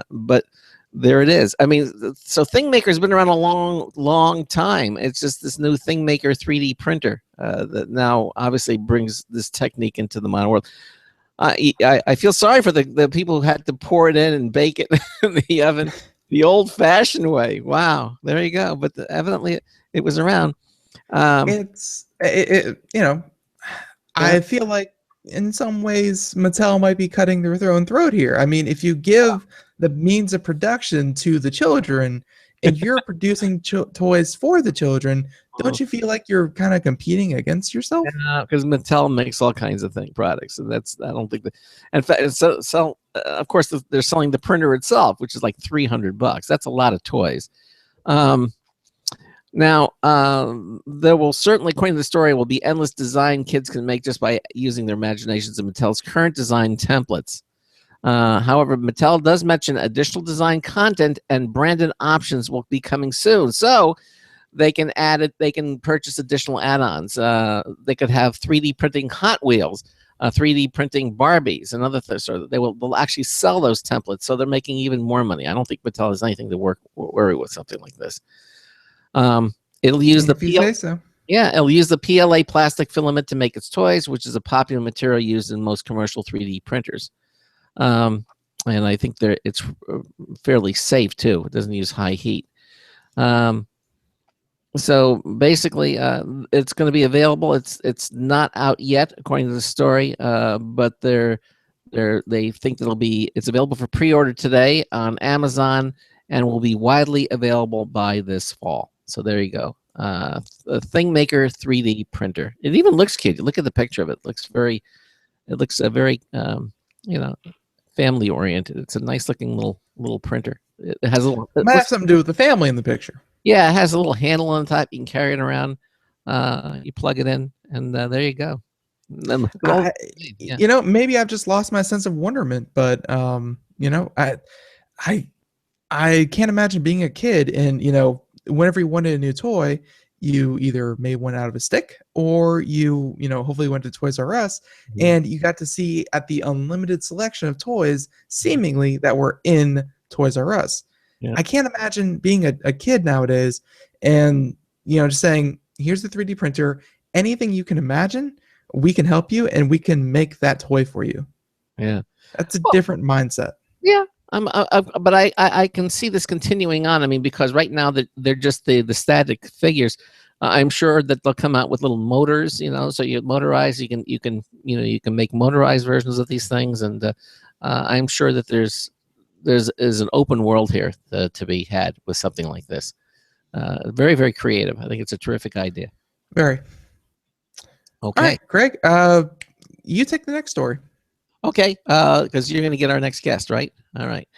But there it is. I mean, so Thing Maker has been around a long time. It's just this new Thing Maker 3D printer that now obviously brings this technique into the modern world. I feel sorry for the people who had to pour it in and bake it in the oven the old-fashioned way. Wow, there you go. But evidently it was around. I feel like in some ways Mattel might be cutting their own throat here. I mean, if you give the means of production to the children and you're producing toys for the children, don't you feel like you're kind of competing against yourself? Yeah, because Mattel makes all kinds of products, and I don't think that. In fact, so of course they're selling the printer itself, which is like $300. That's a lot of toys. Now, there will certainly, according to the story, will be endless design kids can make just by using their imaginations in Mattel's current design templates. However, Mattel does mention additional design content and branded options will be coming soon. So they can add it. They can purchase additional add-ons. They could have 3D printing Hot Wheels, 3D printing Barbies, and other things. So they'll actually sell those templates. So they're making even more money. I don't think Mattel has anything to worry with something like this. It'll use it'll use the PLA plastic filament to make its toys, which is a popular material used in most commercial 3D printers. And I think it's fairly safe too. It doesn't use high heat. So basically, it's going to be available. It's not out yet, according to the story, but they think it's available for pre-order today on Amazon and will be widely available by this fall. So there you go. The Thing Maker 3D printer. It even looks cute. You look at the picture of it. It looks very family oriented. It's a nice looking little printer. It has a little. It might have something to do with the family in the picture. Yeah, it has a little handle on the top. You can carry it around. You plug it in, and there you go. Maybe I've just lost my sense of wonderment, but I can't imagine being a kid and whenever you wanted a new toy, you either made one out of a stick or you hopefully went to Toys R Us and you got to see at the unlimited selection of toys seemingly that were in Toys R Us. Yeah. I can't imagine being a kid nowadays and just saying, here's the 3D printer, anything you can imagine, we can help you and we can make that toy for you. Yeah. That's a different mindset. Yeah. But I can see this continuing on. I mean, because right now they're just the static figures. I'm sure that they'll come out with little motors, so you motorize. You can make motorized versions of these things, and I'm sure that there's there's an open world here to be had with something like this. Very, very creative. I think it's a terrific idea. Very. Okay. All right, Craig, you take the next story. Okay, because you're going to get our next guest, right? All right.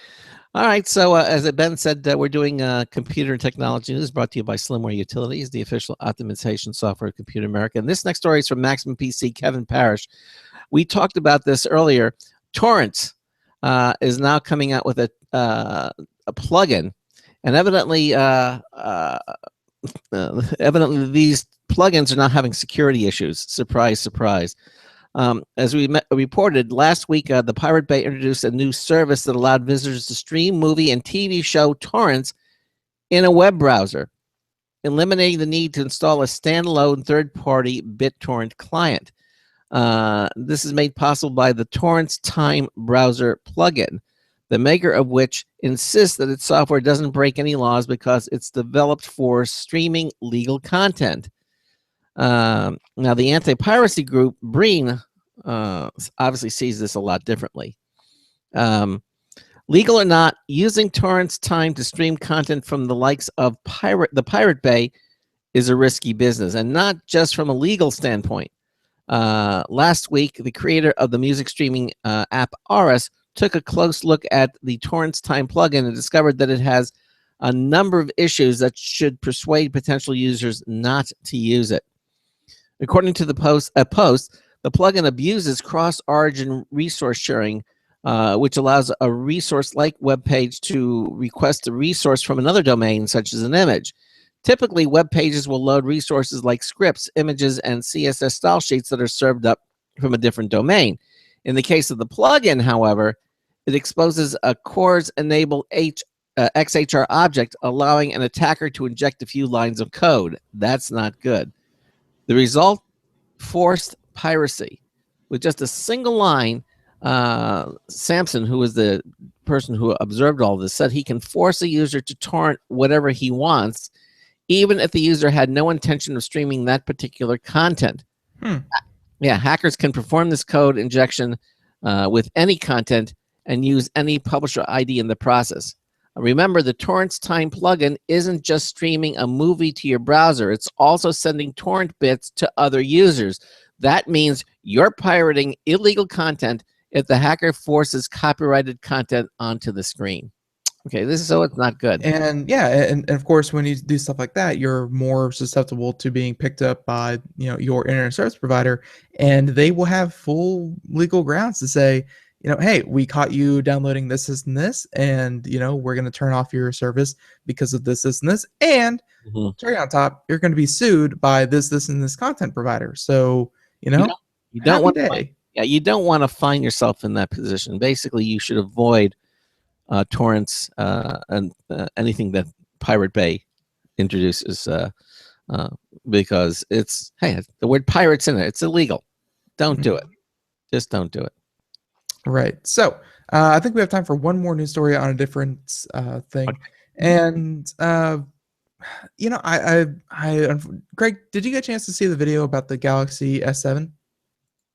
All right, so as Ben said, we're doing computer and technology news brought to you by Slimware Utilities, the official optimization software of Computer America. And this next story is from Maximum PC, Kevin Parrish. We talked about this earlier. Torrents is now coming out with a plugin, and evidently these plugins are not having security issues. Surprise, surprise. As we reported last week, the Pirate Bay introduced a new service that allowed visitors to stream movie and TV show torrents in a web browser, eliminating the need to install a standalone third-party BitTorrent client. This is made possible by the Torrents Time browser plugin, the maker of which insists that its software doesn't break any laws because it's developed for streaming legal content. Now, the anti-piracy group Breen obviously sees this a lot differently. Legal or not, using Torrents Time to stream content from the likes of the Pirate Bay is a risky business, and not just from a legal standpoint. Last week, the creator of the music streaming app Aris took a close look at the Torrents Time plugin and discovered that it has a number of issues that should persuade potential users not to use it. According to the post, the plugin abuses cross-origin resource sharing, which allows a resource-like web page to request a resource from another domain, such as an image. Typically, web pages will load resources like scripts, images, and CSS style sheets that are served up from a different domain. In the case of the plugin, however, it exposes a CORS-enabled XHR object, allowing an attacker to inject a few lines of code. That's not good. The result, forced piracy. With just a single line, Samson, who was the person who observed all this, said he can force a user to torrent whatever he wants, even if the user had no intention of streaming that particular content. Yeah, hackers can perform this code injection with any content and use any publisher ID in the process. Remember, the Torrents Time plugin isn't just streaming a movie to your browser. It's also sending torrent bits to other users. That means you're pirating illegal content if the hacker forces copyrighted content onto the screen. Okay, so it's not good. And yeah, and of course, when you do stuff like that, you're more susceptible to being picked up by your internet service provider, and they will have full legal grounds to say, hey, we caught you downloading this, and this, and we're going to turn off your service because of this, and this, and cherry on top, you're going to be sued by this, and this content provider. So you don't want to. Yeah, you don't want to find yourself in that position. Basically, you should avoid torrents and anything that Pirate Bay introduces because it's the word pirate's in it. It's illegal. Don't do it. Just don't do it. Right. So I think we have time for one more news story on a different thing. Okay. And Greg, did you get a chance to see the video about the Galaxy S7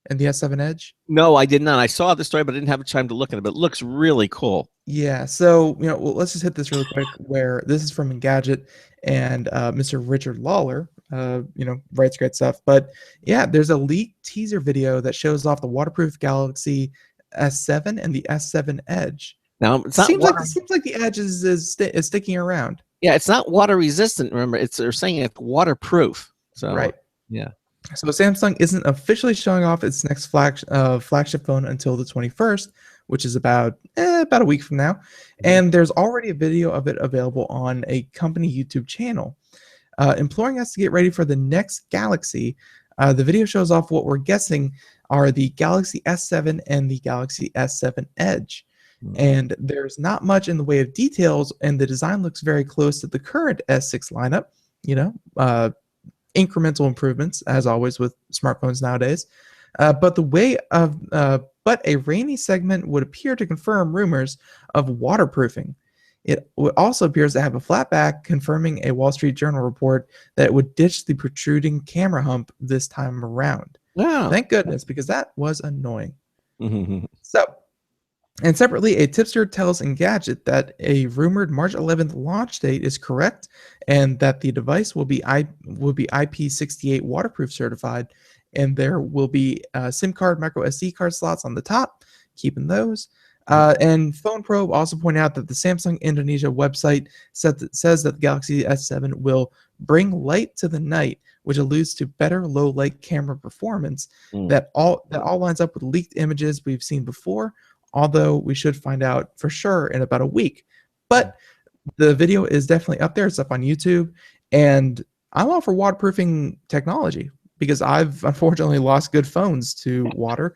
and the S7 Edge? No, I did not. I saw the story, but I didn't have time to look at it. But it looks really cool. Yeah. So let's just hit this really quick. Where this is from Engadget, and Mr. Richard Lawler, writes great stuff. But yeah, there's a leaked teaser video that shows off the waterproof Galaxy S7 and the S7 Edge. Now it seems like the Edge is sticking around. Yeah, it's not water resistant. Remember, they're saying it's waterproof. So right. Yeah. So Samsung isn't officially showing off its next flagship phone until the 21st, which is about a week from now. And there's already a video of it available on a company YouTube channel, imploring us to get ready for the next Galaxy. The video shows off what we're guessing are the Galaxy S7 and the Galaxy S7 Edge. And there's not much in the way of details, and the design looks very close to the current S6 lineup. Incremental improvements, as always with smartphones nowadays. But a rainy segment would appear to confirm rumors of waterproofing. It also appears to have a flat back, confirming a Wall Street Journal report that it would ditch the protruding camera hump this time around. Wow. Thank goodness, because that was annoying. So, And separately, a tipster tells Engadget that a rumored March 11th launch date is correct, and that the device will be IP68 waterproof certified, and there will be SIM card, micro SD card slots on the top, keeping those. And Phone Probe also pointed out that the Samsung Indonesia website says that the Galaxy S7 will bring light to the night, which alludes to better low light camera performance. That all lines up with leaked images we've seen before, although we should find out for sure in about a week. But the video is definitely up there. It's up on YouTube, and I'm all for waterproofing technology because I've unfortunately lost good phones to water.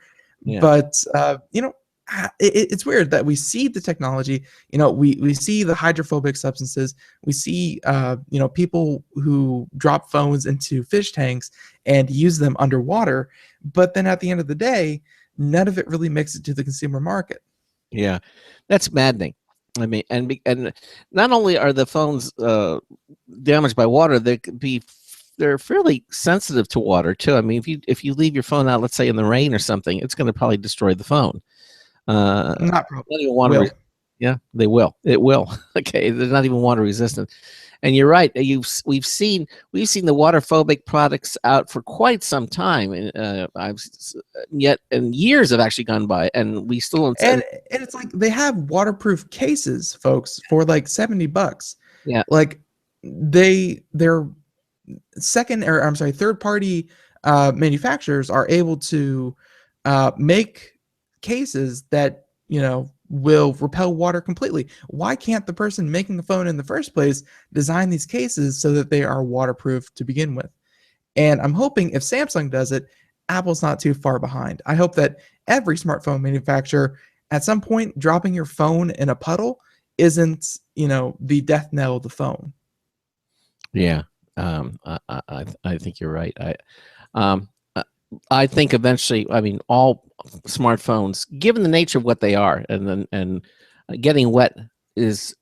But it's weird that we see the technology. We see the hydrophobic substances. We see people who drop phones into fish tanks and use them underwater. But then at the end of the day, none of it really makes it to the consumer market. Yeah, that's maddening. I mean, and not only are the phones damaged by water, they're fairly sensitive to water too. I mean, if you leave your phone out, let's say in the rain or something, it's going to probably destroy the phone. Not probably. Yeah, they will. It will. Okay, they're not even water resistant. And you're right. We've seen the waterphobic products out for quite some time, and years have actually gone by, and we still don't. And it's like they have waterproof cases, folks, for like $70. Yeah, like they're third party manufacturers are able to make cases that will repel water completely. Why can't the person making the phone in the first place design these cases so that they are waterproof to begin with? And I'm hoping if Samsung does it, Apple's not too far behind. I hope that every smartphone manufacturer at some point dropping your phone in a puddle isn't, the death knell of the phone. Yeah. I think you're right. I think eventually, I mean, all smartphones, given the nature of what they are, and getting wet is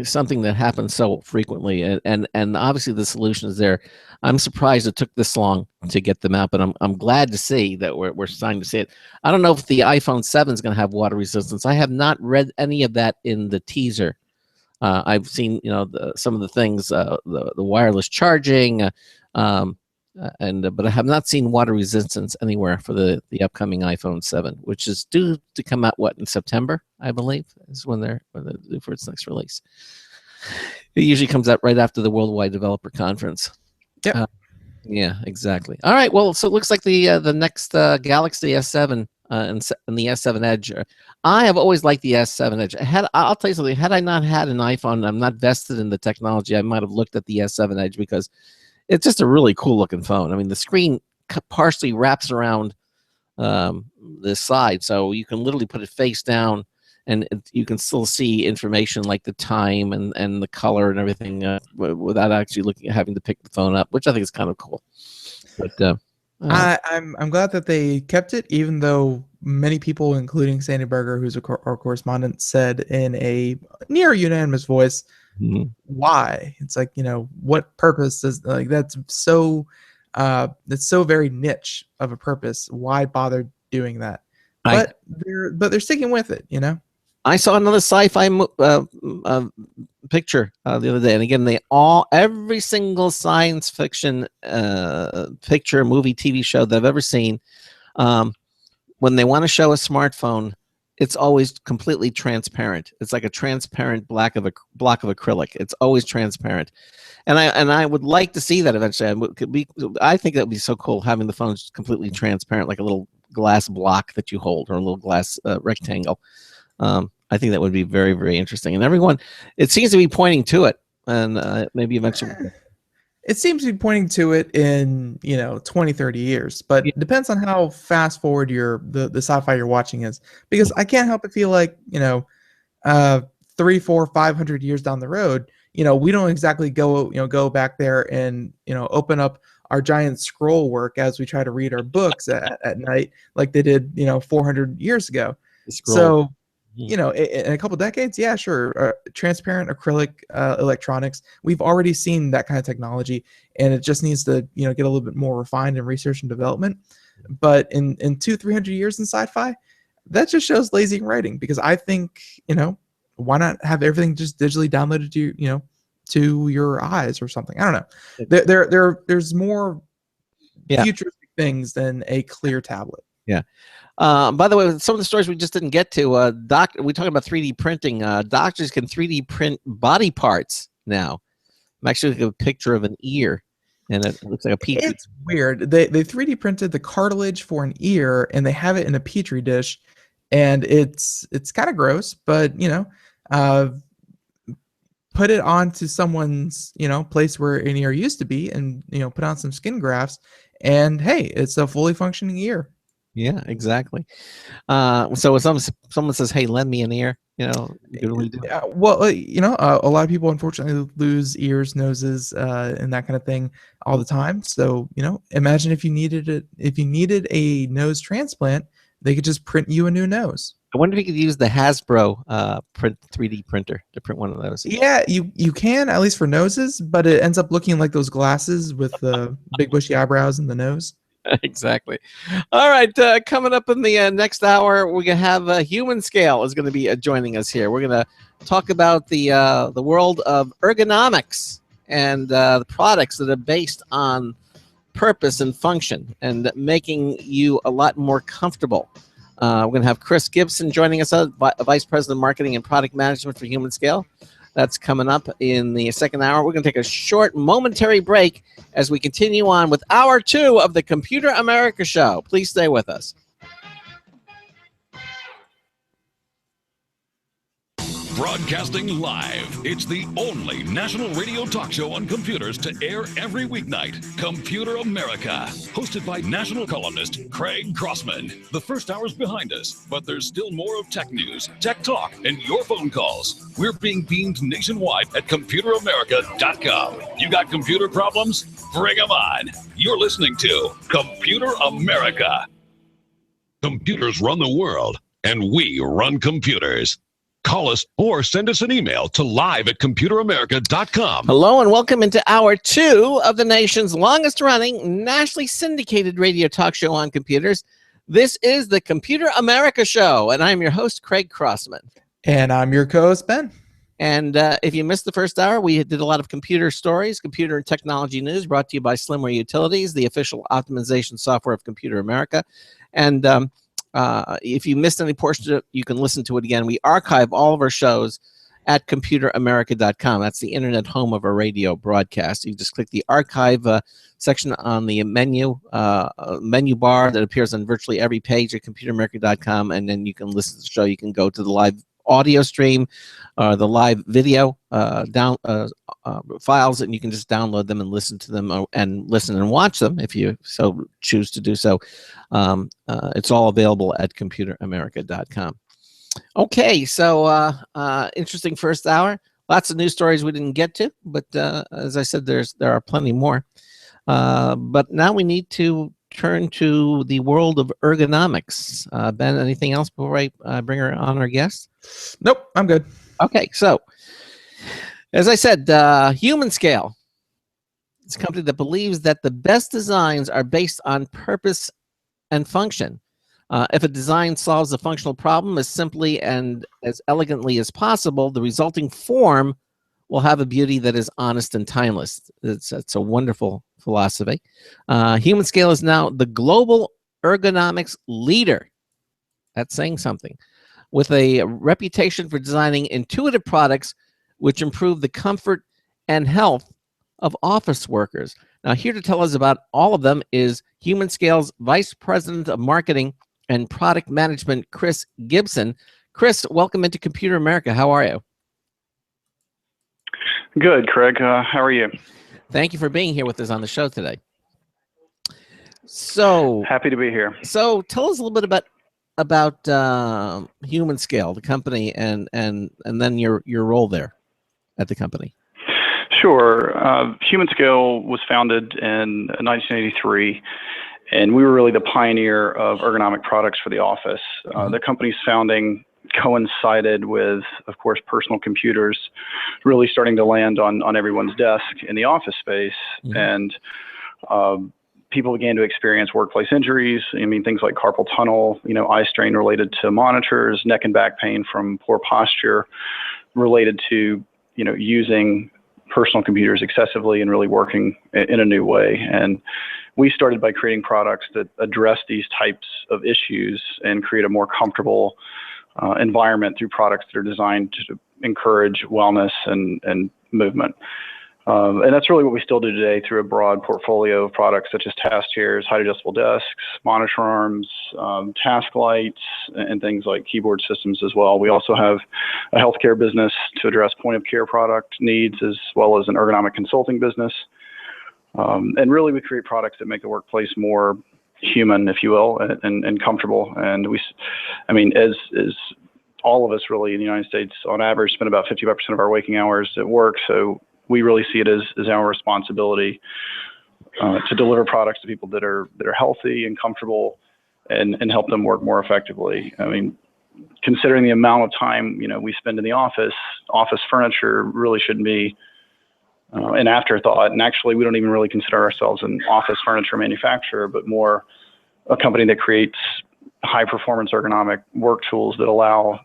something that happens so frequently, and obviously the solution is there. I'm surprised it took this long to get them out, but I'm glad to see that we're starting to see it. I don't know if the iPhone 7 is going to have water resistance. I have not read any of that in the teaser. I've seen some of the things, the wireless charging, but I have not seen water resistance anywhere for the upcoming iPhone 7, which is due to come out in September, I believe, is when they're due for its next release. It usually comes out right after the Worldwide Developer Conference. Yeah. Yeah, exactly. All right. Well, so it looks like the next Galaxy S7 and the S7 Edge. I have always liked the S7 Edge. I'll tell you something. Had I not had an iPhone, I'm not vested in the technology, I might have looked at the S7 Edge because it's just a really cool looking phone. I mean, the screen partially wraps around this side, so you can literally put it face down, and you can still see information like the time and the color and everything without actually having to pick the phone up, which I think is kind of cool. But I'm glad that they kept it, even though many people, including Sandy Berger, who's our correspondent, said in a near unanimous voice, why? It's like, what purpose does that's so very niche of a purpose. Why bother doing that? But they're sticking with it, I saw another sci-fi picture the other day, and again, every single science fiction picture, movie, TV show that I've ever seen, when they want to show a smartphone, it's always completely transparent. It's like a transparent block of acrylic. It's always transparent, and I would like to see that eventually. I think that would be so cool, having the phone completely transparent, like a little glass block that you hold, or a little glass rectangle. I think that would be very, very interesting. And everyone, it seems to be pointing to it, and maybe eventually. It seems to be pointing to it in 20, 30 years, but it depends on how fast forward the sci-fi you're watching is. Because I can't help but feel like 300, 400, 500 years down the road, we don't exactly go back there and open up our giant scroll work as we try to read our books at night like they did 400 years ago. So in a couple decades, yeah, sure, transparent acrylic electronics, we've already seen that kind of technology, and it just needs to get a little bit more refined in research and development. But in 200-300 years in sci-fi, that just shows lazy writing, because I think, why not have everything just digitally downloaded to to your eyes or something? I don't know. There's more futuristic things than a clear tablet. Yeah. By the way, some of the stories we just didn't get to, we talking about 3D printing. Doctors can 3D print body parts now. I'm actually looking at a picture of an ear, and it looks like a petri. It's weird. They 3D printed the cartilage for an ear, and they have it in a petri dish, and it's kind of gross, but put it onto someone's place where an ear used to be, and put on some skin grafts, and hey, it's a fully functioning ear. Yeah, exactly. So when someone says, "Hey, lend me an ear," what do we do? Well, a lot of people unfortunately lose ears, noses, and that kind of thing all the time. So imagine if you needed a nose transplant, they could just print you a new nose. I wonder if you could use the Hasbro 3D printer to print one of those. Yeah, you can, at least for noses, but it ends up looking like those glasses with the big bushy eyebrows and the nose. Exactly. All right. Coming up in the next hour, we're gonna have Humanscale is going to be joining us here. We're going to talk about the world of ergonomics and the products that are based on purpose and function and making you a lot more comfortable. We're going to have Chris Gibson joining us, Vice President of Marketing and Product Management for Humanscale. That's coming up in the second hour. We're going to take a short momentary break as we continue on with hour 2 of the Computer America Show. Please stay with us. Broadcasting live. It's the only national radio talk show on computers to air every weeknight. Computer America. Hosted by national columnist Craig Crossman. The first hour's behind us, but there's still more of tech news, tech talk, and your phone calls. We're being beamed nationwide at ComputerAmerica.com. You got computer problems? Bring them on. You're listening to Computer America. Computers run the world, and we run computers. Call us or send us an email to live@computeramerica.com. Hello and welcome into hour 2 of the nation's longest running, nationally syndicated radio talk show on computers. This is the Computer America Show, and I'm your host, Craig Crossman. And I'm your co-host, Ben. And if you missed the first hour, we did a lot of computer stories, computer and technology news brought to you by Slimware Utilities, the official optimization software of Computer America. And if you missed any portion of it, you can listen to it again. We archive all of our shows at ComputerAmerica.com. That's the internet home of our radio broadcast. You just click the archive section on the menu bar that appears on virtually every page at ComputerAmerica.com, and then you can listen to the show. You can go to the live audio stream, the live video files, and you can just download them and listen to them, and listen and watch them if you so choose to do so. It's all available at ComputerAmerica.com. Okay, so interesting first hour. Lots of news stories we didn't get to, but as I said, there are plenty more. But now we need to turn to the world of ergonomics. Ben, anything else before I bring her on our guest? Nope, I'm good. Okay, so as I said, Humanscale. It's a company that believes that the best designs are based on purpose and function. If a design solves a functional problem as simply and as elegantly as possible, the resulting form will have a beauty that is honest and timeless. It's a wonderful philosophy. Humanscale is now the global ergonomics leader. That's saying something. With a reputation for designing intuitive products which improve the comfort and health of office workers. Now, here to tell us about all of them is Humanscale's Vice President of Marketing and Product Management, Chris Gibson. Chris, welcome into Computer America. How are you? Good, Craig. How are you? Thank you for being here with us on the show today. So happy to be here. So tell us a little bit about Humanscale, the company, and then your role there at the company. Sure. Humanscale was founded in 1983, and we were really the pioneer of ergonomic products for the office. The company's founding coincided with, of course, personal computers really starting to land on everyone's desk in the office space. And people began to experience workplace injuries. I mean, things like carpal tunnel, eye strain related to monitors, neck and back pain from poor posture related to, using personal computers excessively and really working in a new way. And we started by creating products that address these types of issues and create a more comfortable environment through products that are designed to encourage wellness and movement. And that's really what we still do today through a broad portfolio of products such as task chairs, height adjustable desks, monitor arms, task lights, and things like keyboard systems as well. We also have a healthcare business to address point of care product needs, as well as an ergonomic consulting business. And really we create products that make the workplace more human, if you will, and comfortable. And as all of us really in the United States on average spend about 55% of our waking hours at work. So we really see it as our responsibility to deliver products to people that are healthy and comfortable and help them work more effectively. I mean, considering the amount of time, we spend in the office furniture really shouldn't be an afterthought. And actually, we don't even really consider ourselves an office furniture manufacturer, but more a company that creates high performance ergonomic work tools that allow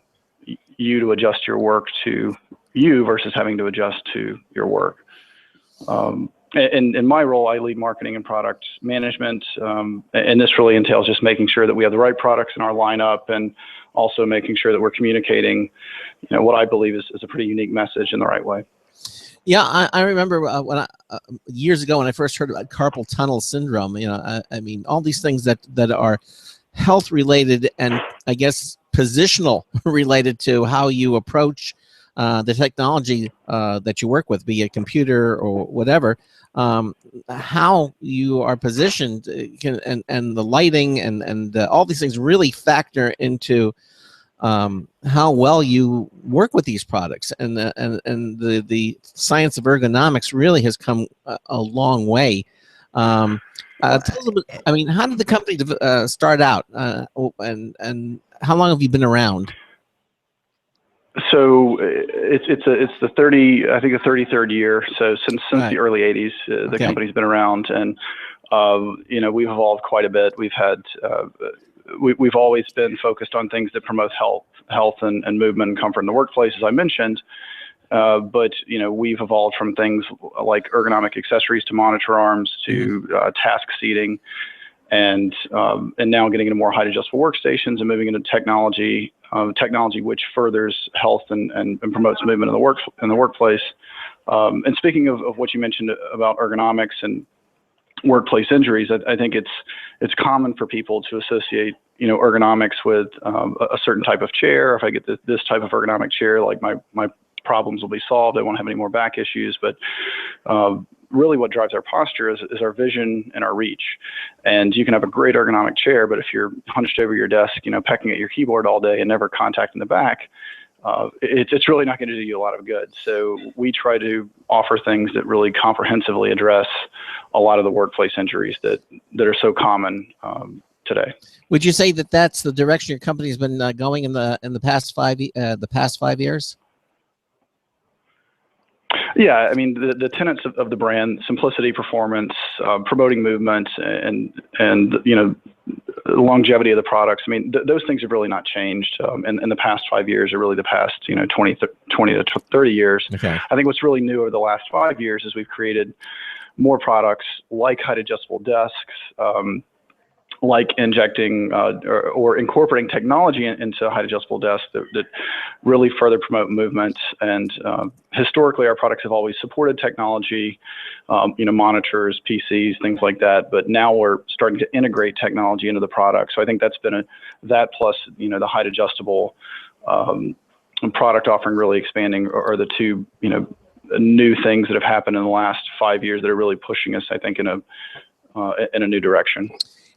you to adjust your work to you versus having to adjust to your work. And in my role, I lead marketing and product management. And this really entails just making sure that we have the right products in our lineup and also making sure that we're communicating, what I believe is a pretty unique message in the right way. Yeah, I remember when years ago when I first heard about carpal tunnel syndrome. I mean, all these things that are health related and I guess positional related to how you approach the technology that you work with, be it a computer or whatever, how you are positioned and the lighting and all these things really factor into how well you work with these products, and the science of ergonomics really has come a long way. Tell us a bit, I mean, how did the company start out, and how long have you been around? So it's the 33rd year. So since Right. the early 80s, the company's been around, and we've evolved quite a bit. We've had we've always been focused on things that promote health and movement and comfort in the workplace, as I mentioned. But we've evolved from things like ergonomic accessories to monitor arms to task seating, and now getting into more height adjustable workstations and moving into technology which furthers health and promotes movement in the workplace. And speaking of what you mentioned about ergonomics and workplace injuries, I think it's common for people to associate ergonomics with a certain type of chair. If I get this type of ergonomic chair, like my problems will be solved. I won't have any more back issues. But really what drives our posture is our vision and our reach. And you can have a great ergonomic chair, but if you're hunched over your desk, pecking at your keyboard all day and never contacting the back, it's really not going to do you a lot of good. So we try to offer things that really comprehensively address a lot of the workplace injuries that are so common today. Would you say that that's the direction your company's been going in the past 5 years? Yeah, I mean the tenets of the brand: simplicity, performance, promoting movement, and the longevity of the products. I mean those things have really not changed in the past 5 years, or really the past 20 to 30 years. Okay. I think what's really new over the last 5 years is we've created more products like height adjustable desks, like injecting or incorporating technology into height adjustable desks that really further promote movement. And historically, our products have always supported technology, monitors, PCs, things like that. But now we're starting to integrate technology into the product. So I think that's been that plus the height adjustable product offering really expanding are the two new things that have happened in the last 5 years that are really pushing us, I think, in a new direction.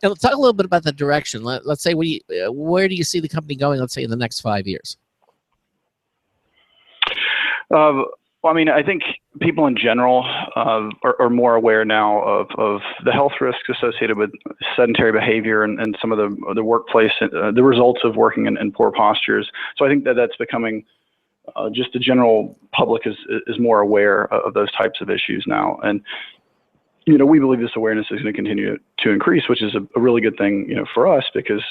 And let's talk a little bit about the direction. Let's say, where do you see the company going, let's say, in the next 5 years? Well, I mean, I think people in general are more aware now of the health risks associated with sedentary behavior and some of the workplace, the results of working in poor postures. So I think that's becoming just the general public is more aware of those types of issues now. And we believe this awareness is going to continue to increase, which is a really good thing, for us, because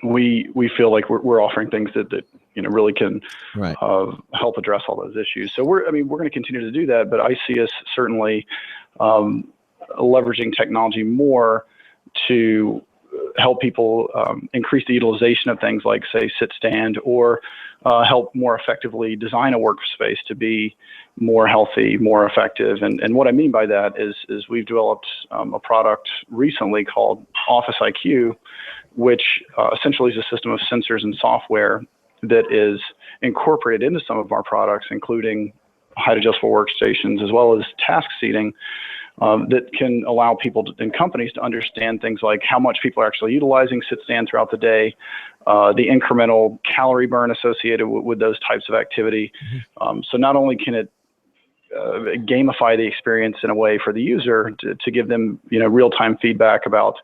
we feel like we're offering things that really can Right. help address all those issues. So we're going to continue to do that, but I see us certainly leveraging technology more to help people increase the utilization of things like, say, sit stand, or help more effectively design a workspace to be more healthy, more effective. And what I mean by that is we've developed a product recently called Office IQ, which essentially is a system of sensors and software that is incorporated into some of our products, including height adjustable workstations, as well as task seating, that can allow people and companies to understand things like how much people are actually utilizing sit stand throughout the day, the incremental calorie burn associated with those types of activity. So not only can it gamify the experience in a way for the user to give them real-time feedback about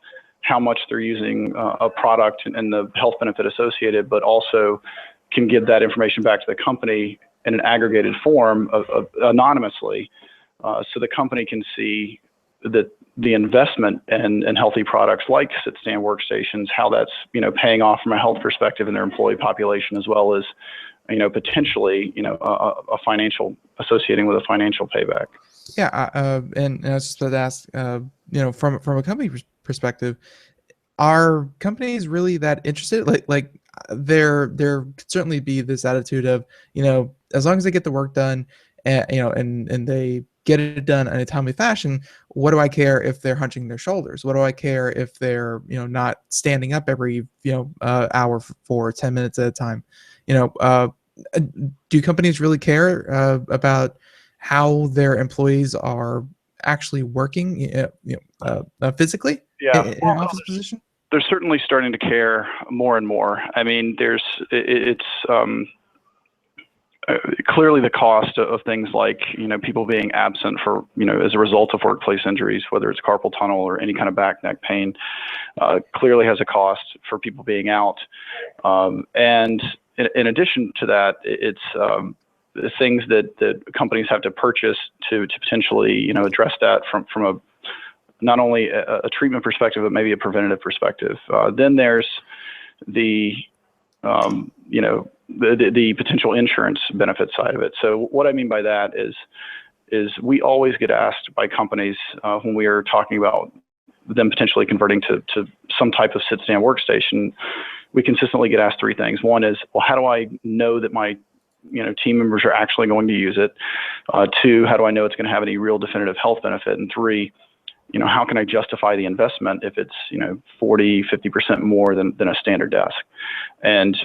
how much they're using a product and the health benefit associated, but also can give that information back to the company in an aggregated form of anonymously, so the company can see that the investment in healthy products like sit stand workstations, how that's paying off from a health perspective in their employee population, as well as potentially a financial associating with a financial payback. Yeah, and I was just about to ask, from a company perspective, are companies really that interested? Like there could certainly be this attitude of, as long as they get the work done, and they get it done in a timely fashion, what do I care if they're hunching their shoulders? What do I care if they're not standing up every hour for 10 minutes at a time? Do companies really care about how their employees are actually working physically in an office position? They're certainly starting to care more and more. I mean, it's clearly the cost of things like people being absent for as a result of workplace injuries, whether it's carpal tunnel or any kind of back neck pain, clearly has a cost for people being out. And in addition to that, it's things that companies have to purchase to potentially address that from a not only a treatment perspective, but maybe a preventative perspective. Then there's the potential insurance benefit side of it. So what I mean by that is we always get asked by companies when we are talking about them potentially converting to some type of sit-stand workstation, we consistently get asked three things. One is, well, how do I know that my team members are actually going to use it? Two, how do I know it's going to have any real definitive health benefit? And three, how can I justify the investment if it's 40, 50% more than a standard desk? And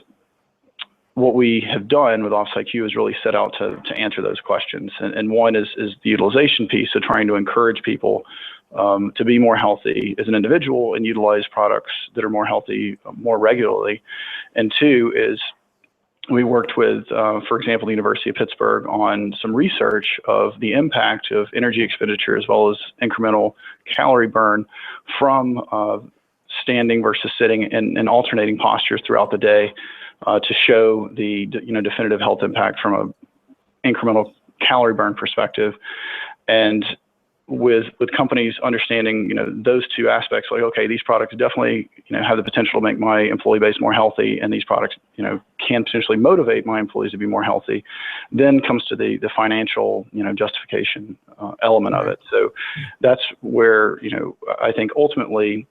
what we have done with Office IQ is really set out to answer those questions. And one is the utilization piece, so trying to encourage people to be more healthy as an individual and utilize products that are more healthy more regularly. And two is we worked with, for example, the University of Pittsburgh on some research of the impact of energy expenditure as well as incremental calorie burn from standing versus sitting and alternating postures throughout the day to show the definitive health impact from a incremental calorie burn perspective. And with companies understanding those two aspects, like, okay, these products definitely have the potential to make my employee base more healthy, and these products can potentially motivate my employees to be more healthy, then comes to the financial justification element of it. So that's where I think ultimately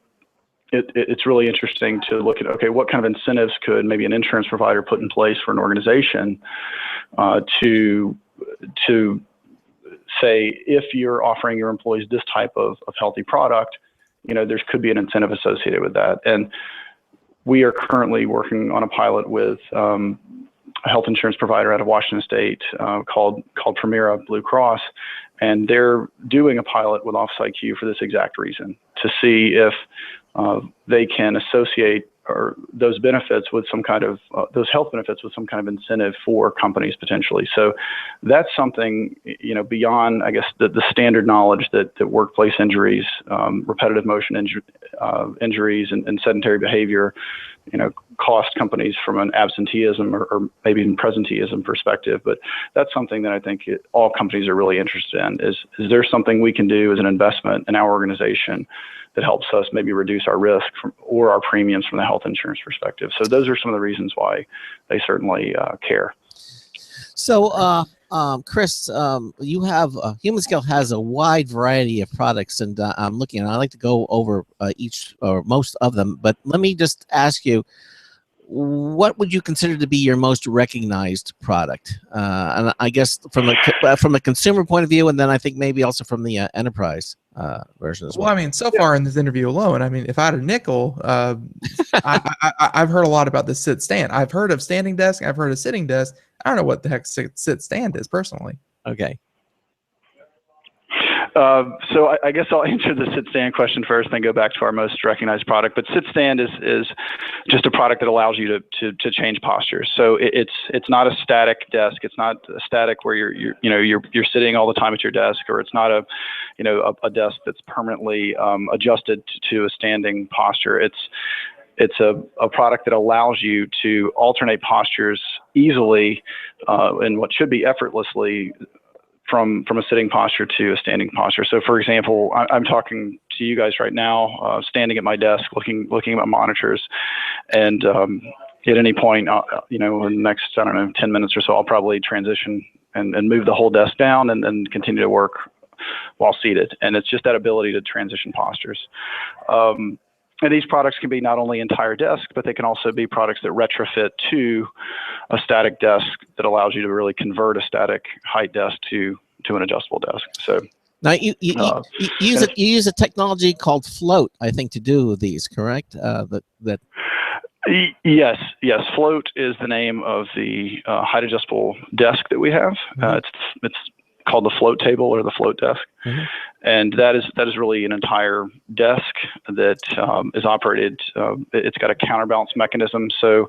it's really interesting to look at, okay, what kind of incentives could maybe an insurance provider put in place for an organization to say, if you're offering your employees this type of healthy product, there could be an incentive associated with that. And we are currently working on a pilot with a health insurance provider out of Washington State called Premera Blue Cross, and they're doing a pilot with Office IQ for this exact reason, to see if they can associate those benefits with some kind of those health benefits with some kind of incentive for companies potentially. So that's something beyond, I guess, the standard knowledge that workplace injuries, repetitive motion injuries, and sedentary behavior, cost companies from an absenteeism or maybe even presenteeism perspective. But that's something that I think all companies are really interested in. Is there something we can do as an investment in our organization that helps us maybe reduce our risk or our premiums from the health insurance perspective? So those are some of the reasons why they certainly care. So, Chris, you have Humanscale has a wide variety of products, and I'm looking, and I like to go over each or most of them. But let me just ask you, what would you consider to be your most recognized product? And I guess from a consumer point of view, and then I think maybe also from the enterprise version as well. Well, I mean, so far in this interview alone, I mean, if I had a nickel, I've heard a lot about the sit stand. I've heard of standing desk. I've heard of sitting desk. I don't know what the heck sit stand is personally. Okay. So I guess I'll answer the sit stand question first, then go back to our most recognized product. But sit stand is just a product that allows you to change postures. So it's not a static desk. It's not a static where you're sitting all the time at your desk, or it's not a desk that's permanently adjusted to a standing posture. It's a product that allows you to alternate postures easily and what should be effortlessly from a sitting posture to a standing posture. So, for example, I'm talking to you guys right now, standing at my desk, looking at my monitors, and at any point, in the next 10 minutes or so, I'll probably transition and move the whole desk down and then continue to work while seated. And it's just that ability to transition postures. And these products can be not only entire desk, but they can also be products that retrofit to a static desk that allows you to really convert a static height desk to an adjustable desk. So now you use a technology called float, I think, to do these, correct? Yes. Float is the name of the height adjustable desk that we have. It's called the float table or the float desk. Mm-hmm. And that is really an entire desk that is operated. It's got a counterbalance mechanism, so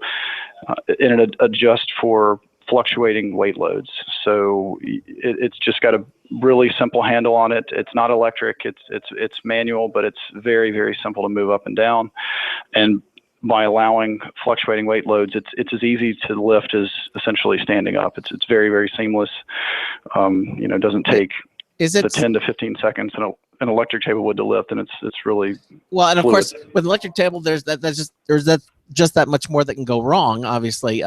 and it adjusts for fluctuating weight loads. So it's just got a really simple handle on it. It's not electric. It's manual, but it's very, very simple to move up and down. And by allowing fluctuating weight loads, it's as easy to lift as essentially standing up. It's very, very seamless. It doesn't take the 10 to 15 seconds an electric table would to lift, and it's really well. And of fluid. course, with an electric table, there's that much more that can go wrong. Obviously,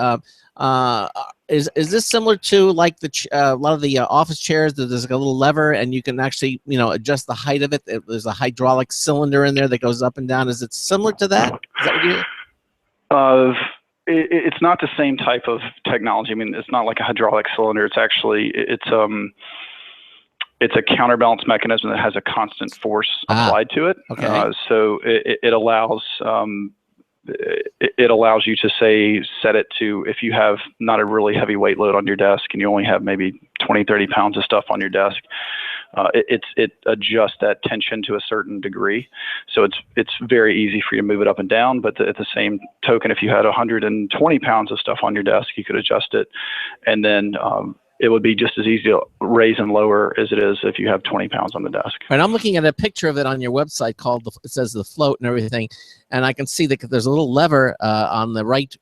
is this similar to like a lot of the office chairs? There's like a little lever, and you can actually adjust the height of it. There's a hydraulic cylinder in there that goes up and down. Is it similar to that? Is that what you do? It's not the same type of technology. I mean, it's not like a hydraulic cylinder. It's actually it's a counterbalance mechanism that has a constant force applied to it. Okay. So it allows you to set it to, if you have not a really heavy weight load on your desk and you only have maybe 20, 30 pounds of stuff on your desk, it adjusts that tension to a certain degree. So it's very easy for you to move it up and down. But at the same token, if you had 120 pounds of stuff on your desk, you could adjust it, and then it would be just as easy to raise and lower as it is if you have 20 pounds on the desk. And I'm looking at a picture of it on your website it says the float and everything. And I can see that there's a little lever on the right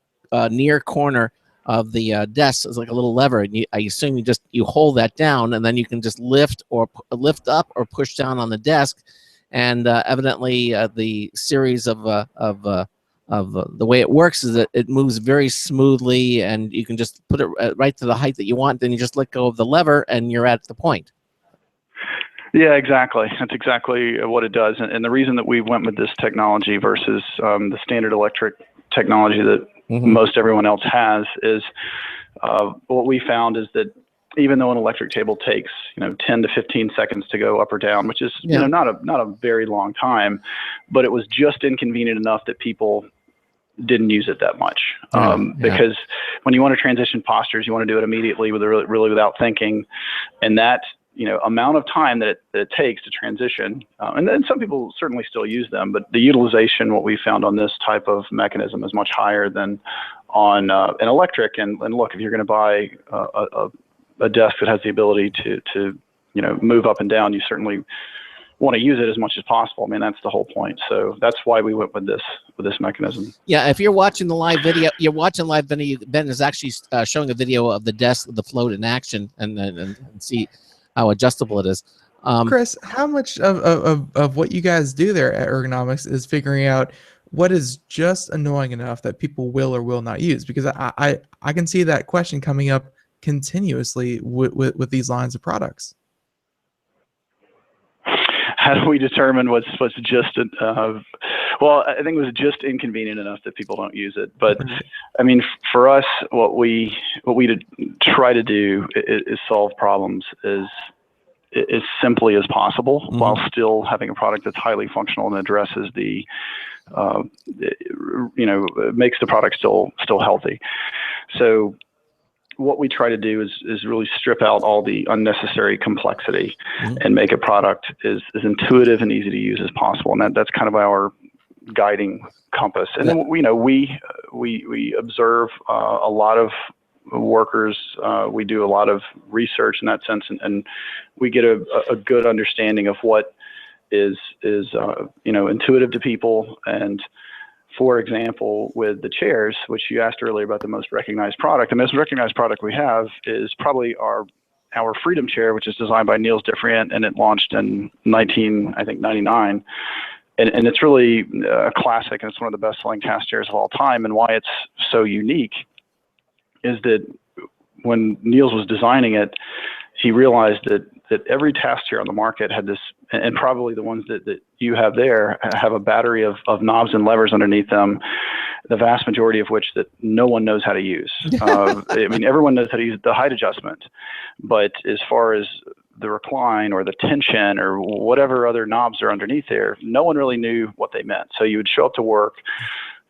near corner of the desk. It's like a little lever. And I assume you hold that down, and then you can just lift up or push down on the desk. And evidently the series of the way it works is that it moves very smoothly, and you can just put it right to the height that you want. Then you just let go of the lever, and you're at the point. Yeah, exactly. That's exactly what it does. And the reason that we went with this technology versus the standard electric technology that most everyone else has is what we found is that even though an electric table takes 10 to 15 seconds to go up or down, which is not a very long time, but it was just inconvenient enough that people didn't use it that much. Because when you want to transition postures, you want to do it immediately really without thinking, and that amount of time that it takes to transition, and then some people certainly still use them, but the utilization, what we found on this type of mechanism, is much higher than on an electric. And look, if you're going to buy a desk that has the ability to move up and down, you certainly want to use it as much as possible. I mean, that's the whole point. So that's why we went with this mechanism. Yeah, if you're watching the live video, Ben is actually showing a video of the desk, the float in action, and see how adjustable it is. Chris, how much of what you guys do there at Ergonomics is figuring out what is just annoying enough that people will or will not use? Because I can see that question coming up continuously with these lines of products. How do we determine what's just well, I think it was just inconvenient enough that people don't use it. But I mean, for us, what we try to do is solve problems as simply as possible, while still having a product that's highly functional and addresses the makes the product still healthy. So what we try to do is really strip out all the unnecessary complexity and make a product as intuitive and easy to use as possible. And that's kind of our guiding compass. And then, we observe a lot of workers. We do a lot of research in that sense, and we get a good understanding of what is intuitive to people. And for example, with the chairs, which you asked earlier about the most recognized product, the most recognized product we have is probably our Freedom chair, which is designed by Niels Different, and it launched in 1999. And it's really a classic, and it's one of the best-selling task chairs of all time. And why it's so unique is that when Niels was designing it, he realized that every task chair on the market had this, and probably the ones that you have there have a battery of knobs and levers underneath them, the vast majority of which that no one knows how to use. I mean, everyone knows how to use the height adjustment, but as far as the recline or the tension or whatever other knobs are underneath there, no one really knew what they meant. So you would show up to work,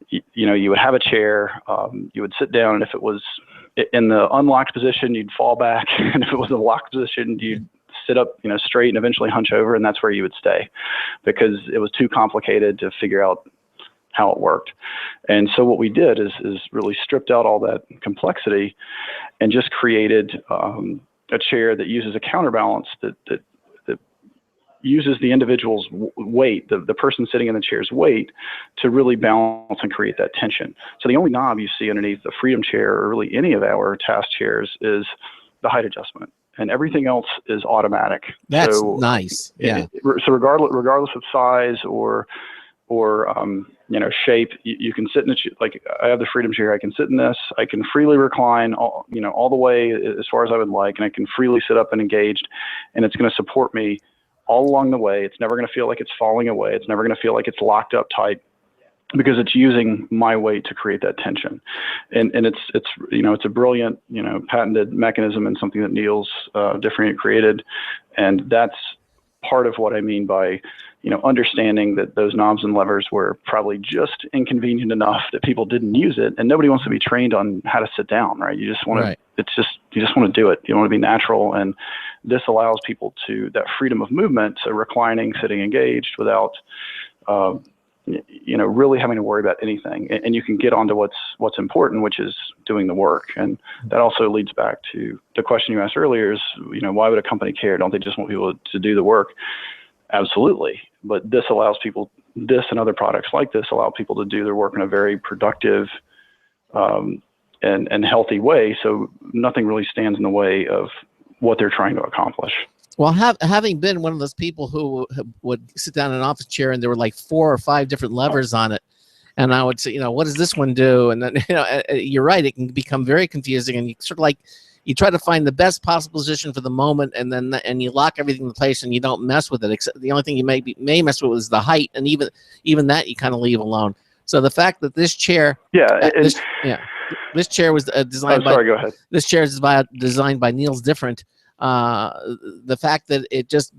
you would have a chair, you would sit down, and if it was in the unlocked position, you'd fall back, and if it was in the locked position, you'd sit up, straight and eventually hunch over, and that's where you would stay, because it was too complicated to figure out how it worked. And so what we did is really stripped out all that complexity and just created a chair that uses a counterbalance that uses the individual's weight, the person sitting in the chair's weight, to really balance and create that tension. So the only knob you see underneath the Freedom chair, or really any of our task chairs, is the height adjustment, and everything else is automatic. That's nice. Yeah. So regardless of size or shape, you can sit in like I have the Freedom chair. I can sit in this. I can freely recline all the way as far as I would like, and I can freely sit up and engaged, and it's going to support me all along the way. It's never going to feel like it's falling away. It's never going to feel like it's locked up tight, because it's using my weight to create that tension. And it's a brilliant, patented mechanism, and something that Niels Different created. And that's part of what I mean by, understanding that those knobs and levers were probably just inconvenient enough that people didn't use it. And nobody wants to be trained on how to sit down, right? You just want to, you just want to do it. You want to be natural. And this allows people that freedom of movement, so reclining, sitting engaged, without, really having to worry about anything. And you can get onto what's important, which is doing the work. And that also leads back to the question you asked earlier is, why would a company care? Don't they just want people to do the work? Absolutely. But this and other products like this allow people to do their work in a very productive and healthy way. So nothing really stands in the way of what they're trying to accomplish. Well, having been one of those people who would sit down in an office chair and there were like 4 or 5 different levers on it, and I would say, what does this one do? And then, you're right, it can become very confusing, and you sort of you try to find the best possible position for the moment, and you lock everything in place, and you don't mess with it. Except the only thing you may mess with is the height, and even that you kind of leave alone. So the fact that this chair, this chair was designed by. Sorry, go ahead. This chair is designed by Niels Different. The fact that it just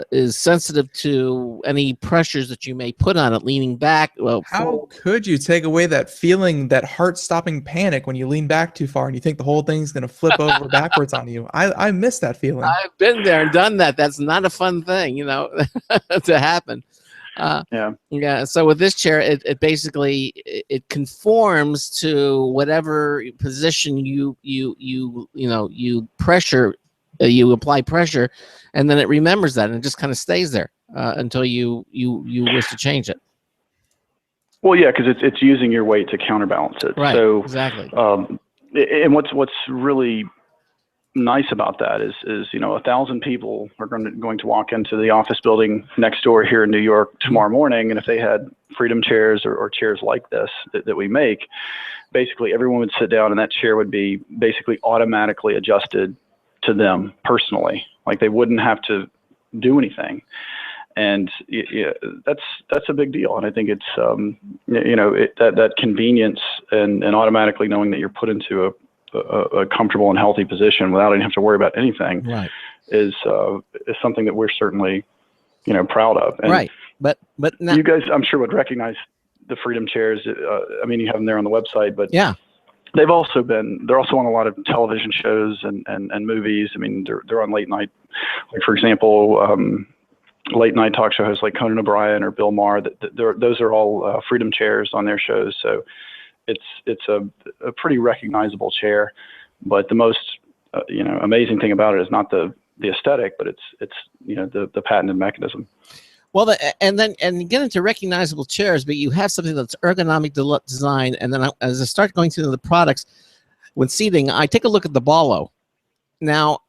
is sensitive to any pressures that you may put on it, leaning back. How could you take away that feeling, that heart-stopping panic when you lean back too far and you think the whole thing's going to flip over backwards on you? I miss that feeling. I've been there and done that. That's not a fun thing, to happen. So with this chair, it basically it conforms to whatever position you pressure you apply pressure, and then it remembers that and it just kind of stays there until you wish to change it. Well, yeah, because it's using your weight to counterbalance it. Right. So exactly. And what's really nice about that is 1,000 people are going to walk into the office building next door here in New York tomorrow morning, and if they had Freedom chairs or chairs like this that we make, basically everyone would sit down and that chair would be basically automatically adjusted to them personally. Like they wouldn't have to do anything. And that's a big deal. And I think it's, that convenience and automatically knowing that you're put into a comfortable and healthy position without even having to worry about anything, right, is something that we're certainly, proud of. And right. But now, you guys, I'm sure, would recognize the Freedom chairs. I mean, you have them there on the website, but yeah, they're also on a lot of television shows and movies. I mean, they're on late night, like for example, late night talk show hosts like Conan O'Brien or Bill Maher. Those are all Freedom chairs on their shows. So it's a pretty recognizable chair. But the most amazing thing about it is not the aesthetic, but it's the patented mechanism. Well, and you get into recognizable chairs, but you have something that's ergonomic design. And then as I start going through the products, when seating, I take a look at the Ballo. Now,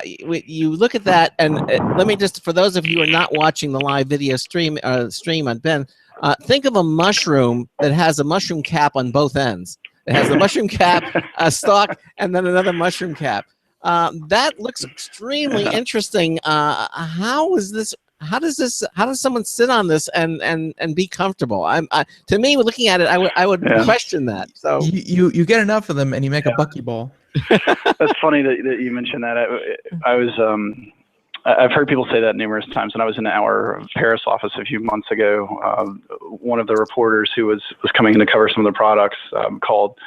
you look at that, and let me just, for those of you who are not watching the live video stream on Ben, think of a mushroom that has a mushroom cap on both ends. It has a mushroom cap, a stalk, and then another mushroom cap. That looks extremely interesting. How does someone sit on this and be comfortable? To me, looking at it, I would question that. So you get enough of them and you make a buckyball. That's funny that you mentioned that. I've heard people say that numerous times. When I was in our Paris office a few months ago, one of the reporters who was coming in to cover some of the products called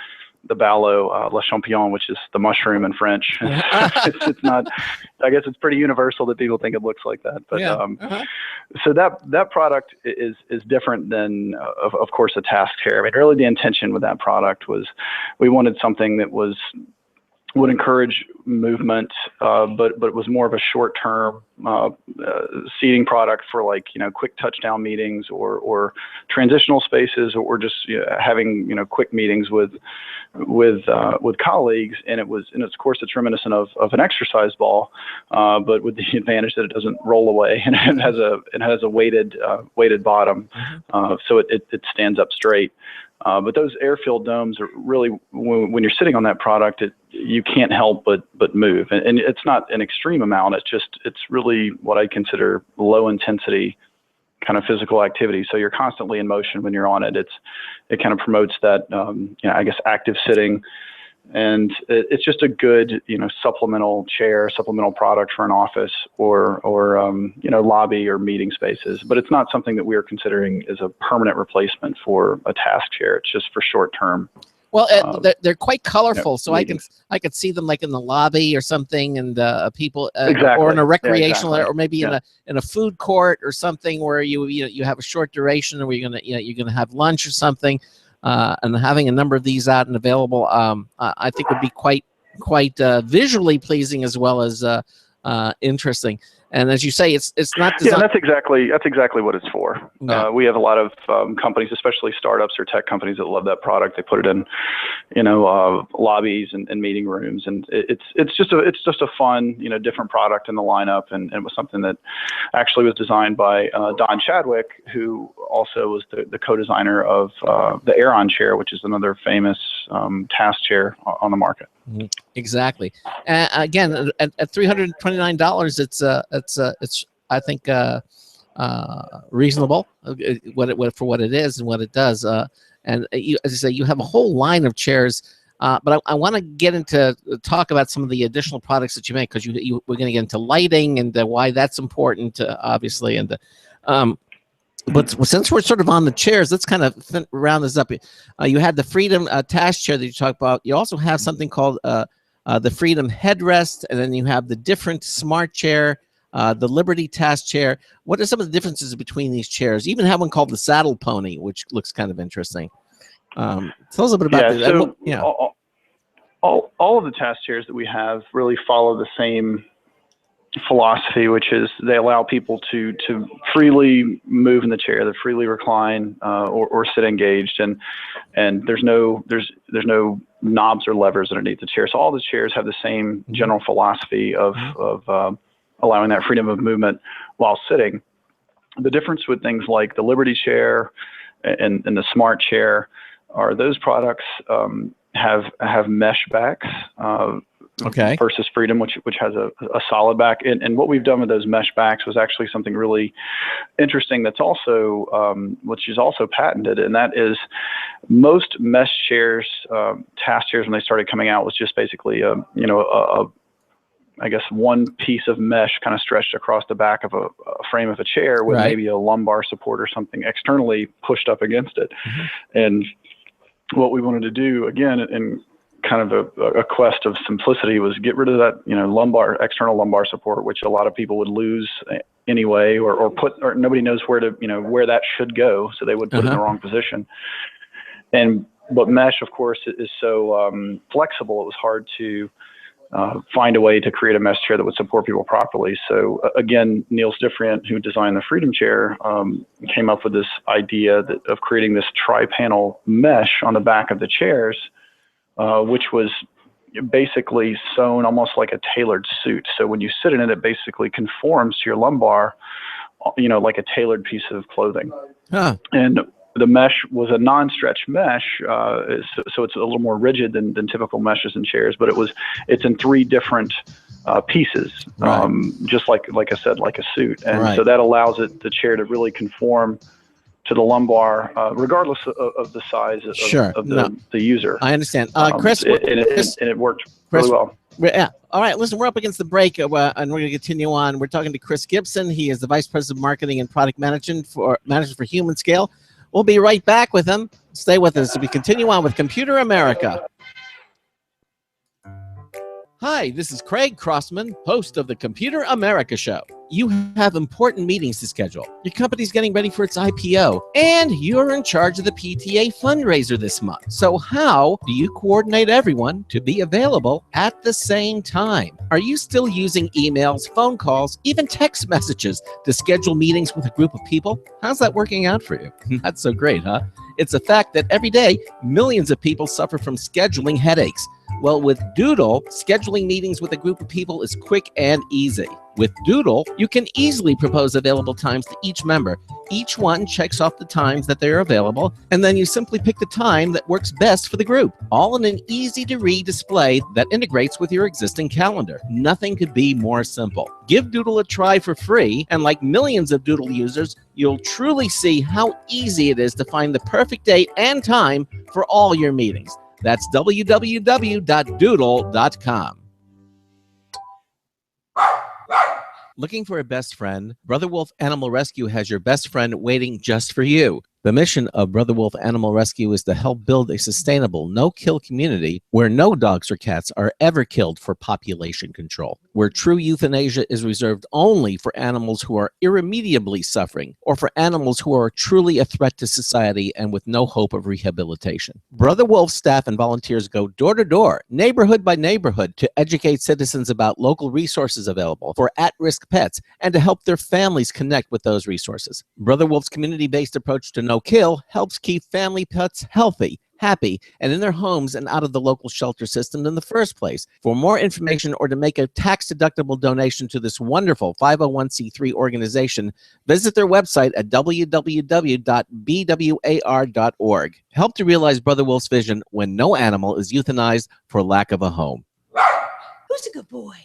the Ballo Le Champignon, which is the mushroom in French. It's not. I guess it's pretty universal that people think it looks like that. But so that product is different than, of course, a task chair. I mean, really, the intention with that product was we wanted something that would encourage movement, but was more of a short-term seating product for quick touchdown meetings or transitional spaces, or just having quick meetings with colleagues. And of course it's reminiscent of an exercise ball, but with the advantage that it doesn't roll away, and it has a weighted bottom, so it stands up straight. But those air-filled domes are really, when you're sitting on that product, you can't help but move, and it's not an extreme amount. It's really what I consider low intensity kind of physical activity. So you're constantly in motion when you're on it. It kind of promotes that, I guess, active sitting. And it's just a good, supplemental product for an office or lobby or meeting spaces. But it's not something that we're considering as a permanent replacement for a task chair. It's just for short term. Well, they're quite colorful, so I could see them like in the lobby or something, and people, or in a recreational, or maybe in a food court or something where you have a short duration, or you're gonna have lunch or something. And having a number of these out and available, I think would be quite visually pleasing as well as interesting. And as you say, it's not designed. Yeah, that's exactly what it's for. Yeah. We have a lot of companies, especially startups or tech companies, that love that product. They put it in, lobbies and meeting rooms, and it's just a fun, different product in the lineup, and was something that actually was designed by Don Chadwick, who also was the co-designer of the Aeron chair, which is another famous task chair on the market. Exactly. Again, at $329, it's I think reasonable for what it is and what it does. And as I say, you have a whole line of chairs. But I want to get into talk about some of the additional products that you make, because we're going to get into lighting and why that's important, obviously. And but since we're sort of on the chairs, let's kind of round this up. You had the Freedom task chair that you talked about. You also have something called the Freedom headrest, and then you have the different smart chair, the Liberty task chair. What are some of the differences between these chairs? You even have one called the Saddle Pony, which looks kind of interesting. Tell us a bit about that. all of the task chairs that we have really follow the same philosophy, which is they allow people to freely move in the chair, to freely recline or sit engaged, and there's no knobs or levers underneath the chair. So all the chairs have the same general philosophy of allowing that freedom of movement while sitting. The difference with things like the Liberty chair and the Smart chair are those products have mesh backs. Okay. Versus Freedom, which has a solid back. And what we've done with those mesh backs was actually something really interesting that's also, which is also patented, and that is most mesh chairs, task chairs, when they started coming out, was just basically I guess one piece of mesh kind of stretched across the back of a frame of a chair with maybe a lumbar support or something externally pushed up against it. And what we wanted to do, again, in kind of a quest of simplicity, was get rid of that, external lumbar support, which a lot of people would lose anyway, or nobody knows where to, where that should go. So they would put it in the wrong position. But mesh, of course, is so flexible. It was hard to find a way to create a mesh chair that would support people properly. So again, Neil Stifriant, who designed the Freedom chair, came up with this idea of creating this tri-panel mesh on the back of the chairs, which was basically sewn almost like a tailored suit. So when you sit in it, it basically conforms to your lumbar, like a tailored piece of clothing. And the mesh was a non-stretch mesh, so it's a little more rigid than typical meshes in chairs, but it's in 3 different pieces, just like I said, like a suit. And so that allows the chair to really conform to the lumbar, regardless of the size of the user. I understand. Chris, and it worked really well. Yeah. All right. Listen, we're up against the break, and we're going to continue on. We're talking to Chris Gibson. He is the Vice President of Marketing and Product Management for Humanscale. We'll be right back with him. Stay with us as we continue on with Computer America. Hi, this is Craig Crossman, host of the Computer America Show. You have important meetings to schedule. Your company's getting ready for its IPO, and you're in charge of the PTA fundraiser this month. So how do you coordinate everyone to be available at the same time? Are you still using emails, phone calls, even text messages to schedule meetings with a group of people? How's that working out for you? That's so great, huh? It's a fact that every day, millions of people suffer from scheduling headaches. Well, with Doodle, scheduling meetings with a group of people is quick and easy. With Doodle, you can easily propose available times to each member. Each one checks off the times that they are available, and then you simply pick the time that works best for the group, all in an easy-to-read display that integrates with your existing calendar. Nothing could be more simple. Give Doodle a try for free, and like millions of Doodle users, you'll truly see how easy it is to find the perfect date and time for all your meetings. That's www.doodle.com. Looking for a best friend? Brother Wolf Animal Rescue has your best friend waiting just for you. The mission of Brother Wolf Animal Rescue is to help build a sustainable, no-kill community where no dogs or cats are ever killed for population control, where true euthanasia is reserved only for animals who are irremediably suffering or for animals who are truly a threat to society and with no hope of rehabilitation. Brother Wolf staff and volunteers go door to door, neighborhood by neighborhood, to educate citizens about local resources available for at-risk pets and to help their families connect with those resources. Brother Wolf's community-based approach to no-kill helps keep family pets healthy, happy, and in their homes and out of the local shelter system in the first place. For more information or to make a tax-deductible donation to this wonderful 501c3 organization, visit their website at www.bwar.org. Help to realize Brother Wolf's vision when no animal is euthanized for lack of a home. Who's a good boy?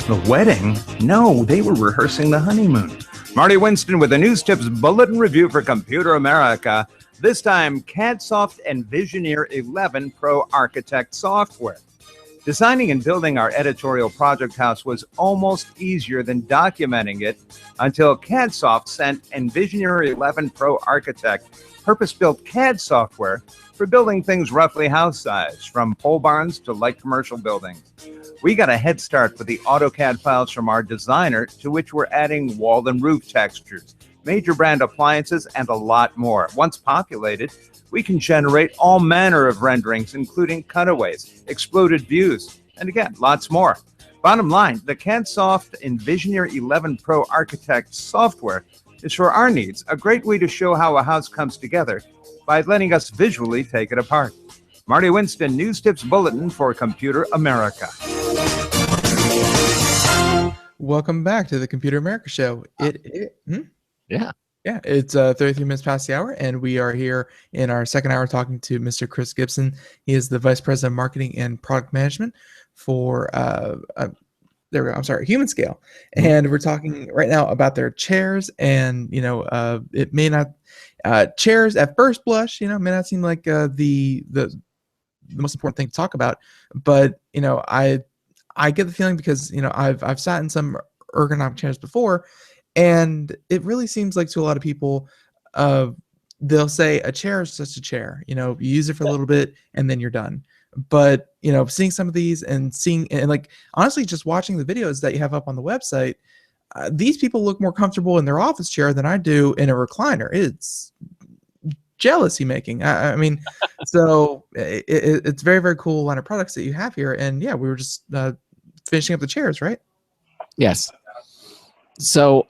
The wedding? No, they were rehearsing the honeymoon. Marty Winston with the News Tips Bulletin Review for Computer America. This time, CADsoft and Visioneer 11 Pro Architect software. Designing and building our editorial project house was almost easier than documenting it until CADsoft sent Envisioneer 11 Pro Architect purpose-built CAD software for building things roughly house size, from pole barns to light commercial buildings. We got a head start with the AutoCAD files from our designer, to which we're adding wall and roof textures, major brand appliances, and a lot more. Once populated, we can generate all manner of renderings, including cutaways, exploded views, and again, lots more. Bottom line, the CADSoft Envisioneer 11 Pro Architect software is for our needs a great way to show how a house comes together by letting us visually take it apart. Marty Winston, News Tips Bulletin for Computer America. Welcome back to the Computer America Show. Yeah. Yeah, it's 33 minutes past the hour, and we are here in our second hour talking to Mr. Chris Gibson. He is the Vice President of Marketing and Product Management for Humanscale. And we're talking right now about their chairs, and it may not chairs at first blush, may not seem like the most important thing to talk about, but I get the feeling because I've sat in some ergonomic chairs before, and it really seems like to a lot of people, they'll say a chair is just a chair. You use it for a little bit and then you're done. But seeing some of these and like honestly, just watching the videos that you have up on the website, these people look more comfortable in their office chair than I do in a recliner. It's jealousy making. I mean, so it's very, very cool line of products that you have here. And yeah, we were just finishing up the chairs, right? Yes. So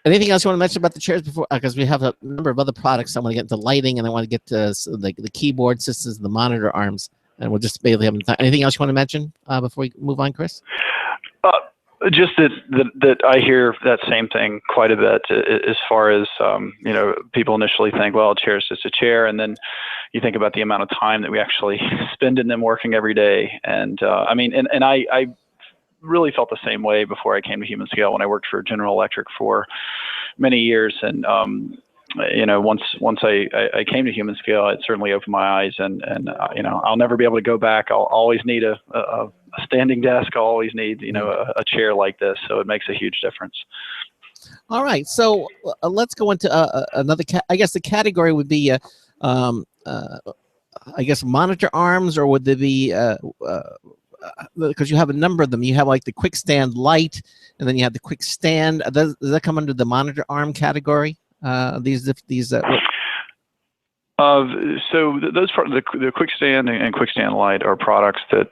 anything else you want to mention about the chairs before? Because we have a number of other products. I want to get into lighting, and I want to get to the keyboard systems, the monitor arms, and we'll just barely have time. Anything else you want to mention before we move on, Chris? Just that I hear that same thing quite a bit as far as, people initially think, well, a chair is just a chair. And then you think about the amount of time that we actually spend in them working every day. And I really felt the same way before I came to Humanscale when I worked for General Electric for many years. And, once I came to Humanscale, it certainly opened my eyes, and I'll never be able to go back. I'll always need a standing desk. I'll always need, a chair like this. So it makes a huge difference. All right. So let's go into another, I guess the category would be, monitor arms, or would there be, because you have a number of them. You have like the quick stand light, and then you have the quick stand. Does that come under the monitor arm category? So those the quick stand and quick stand light are products that